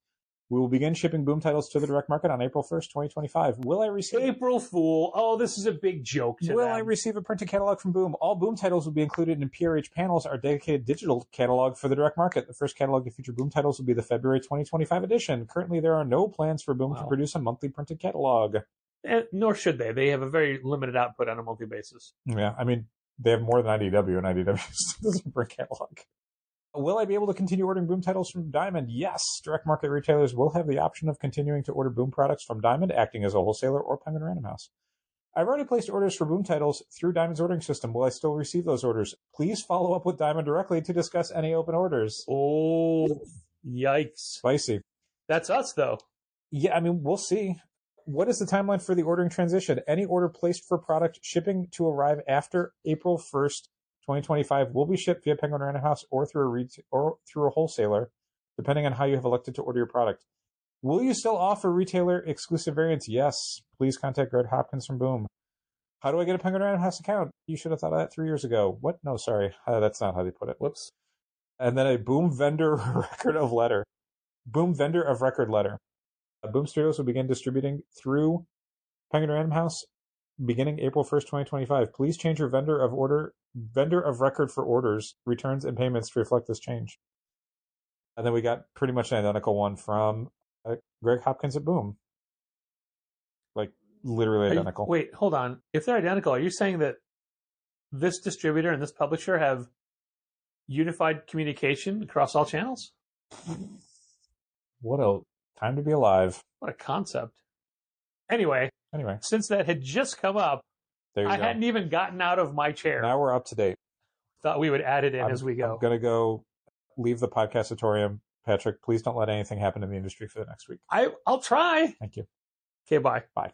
A: We will begin shipping Boom titles to the direct market on April 1st, 2025. Will I receive...
B: April Fool. Oh, this is a big joke to
A: Will
B: them.
A: I receive a printed catalog from Boom? All Boom titles will be included in PRH panels, our dedicated digital catalog for the direct market. The first catalog to feature Boom titles will be the February 2025 edition. Currently, there are no plans for Boom to produce a monthly printed catalog.
B: Nor should they. They have a very limited output on a monthly basis.
A: Yeah, I mean, they have more than IDW, and IDW doesn't print catalog. Will I be able to continue ordering Boom titles from Diamond? Yes. Direct market retailers will have the option of continuing to order Boom products from Diamond, acting as a wholesaler, or Penguin Random House. I've already placed orders for Boom titles through Diamond's ordering system. Will I still receive those orders? Please follow up with Diamond directly to discuss any open orders.
B: Oh, yikes.
A: Spicy.
B: That's us, though.
A: Yeah, I mean, we'll see. What is the timeline for the ordering transition? Any order placed for product shipping to arrive after April 1st, 2025 will be shipped via Penguin Random House or through a wholesaler, depending on how you have elected to order your product. Will you still offer retailer exclusive variants? Yes. Please contact Greg Hopkins from Boom. How do I get a Penguin Random House account? You should have thought of that 3 years ago. What? No, sorry. That's not how they put it.
B: Whoops.
A: And then a Boom vendor record of letter. Boom vendor of record letter. Boom Studios will begin distributing through Penguin Random House beginning April 1st, 2025. Please change your vendor of record for orders, returns, and payments to reflect this change. And then we got pretty much an identical one from Greg Hopkins at Boom. Like, literally identical.
B: Wait, hold on. If they're identical, are you saying that this distributor and this publisher have unified communication across all channels?
A: What a time to be alive.
B: What a concept. Anyway, since that had just come up, I hadn't even gotten out of my chair.
A: Now we're up to date.
B: Thought we would add it in as we go.
A: I'm going to go leave the podcastatorium. Patrick, please don't let anything happen in the industry for the next week.
B: I'll try.
A: Thank you.
B: Okay, bye.
A: Bye.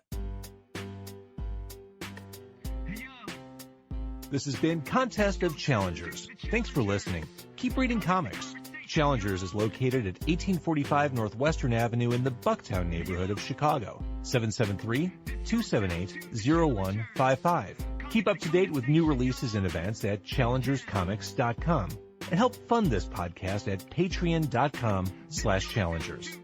D: This has been Contest of Challengers. Thanks for listening. Keep reading comics. Challengers is located at 1845 Northwestern Avenue in the Bucktown neighborhood of Chicago. 773-278-0155. Keep up to date with new releases and events at challengerscomics.com. And help fund this podcast at patreon.com/challengers.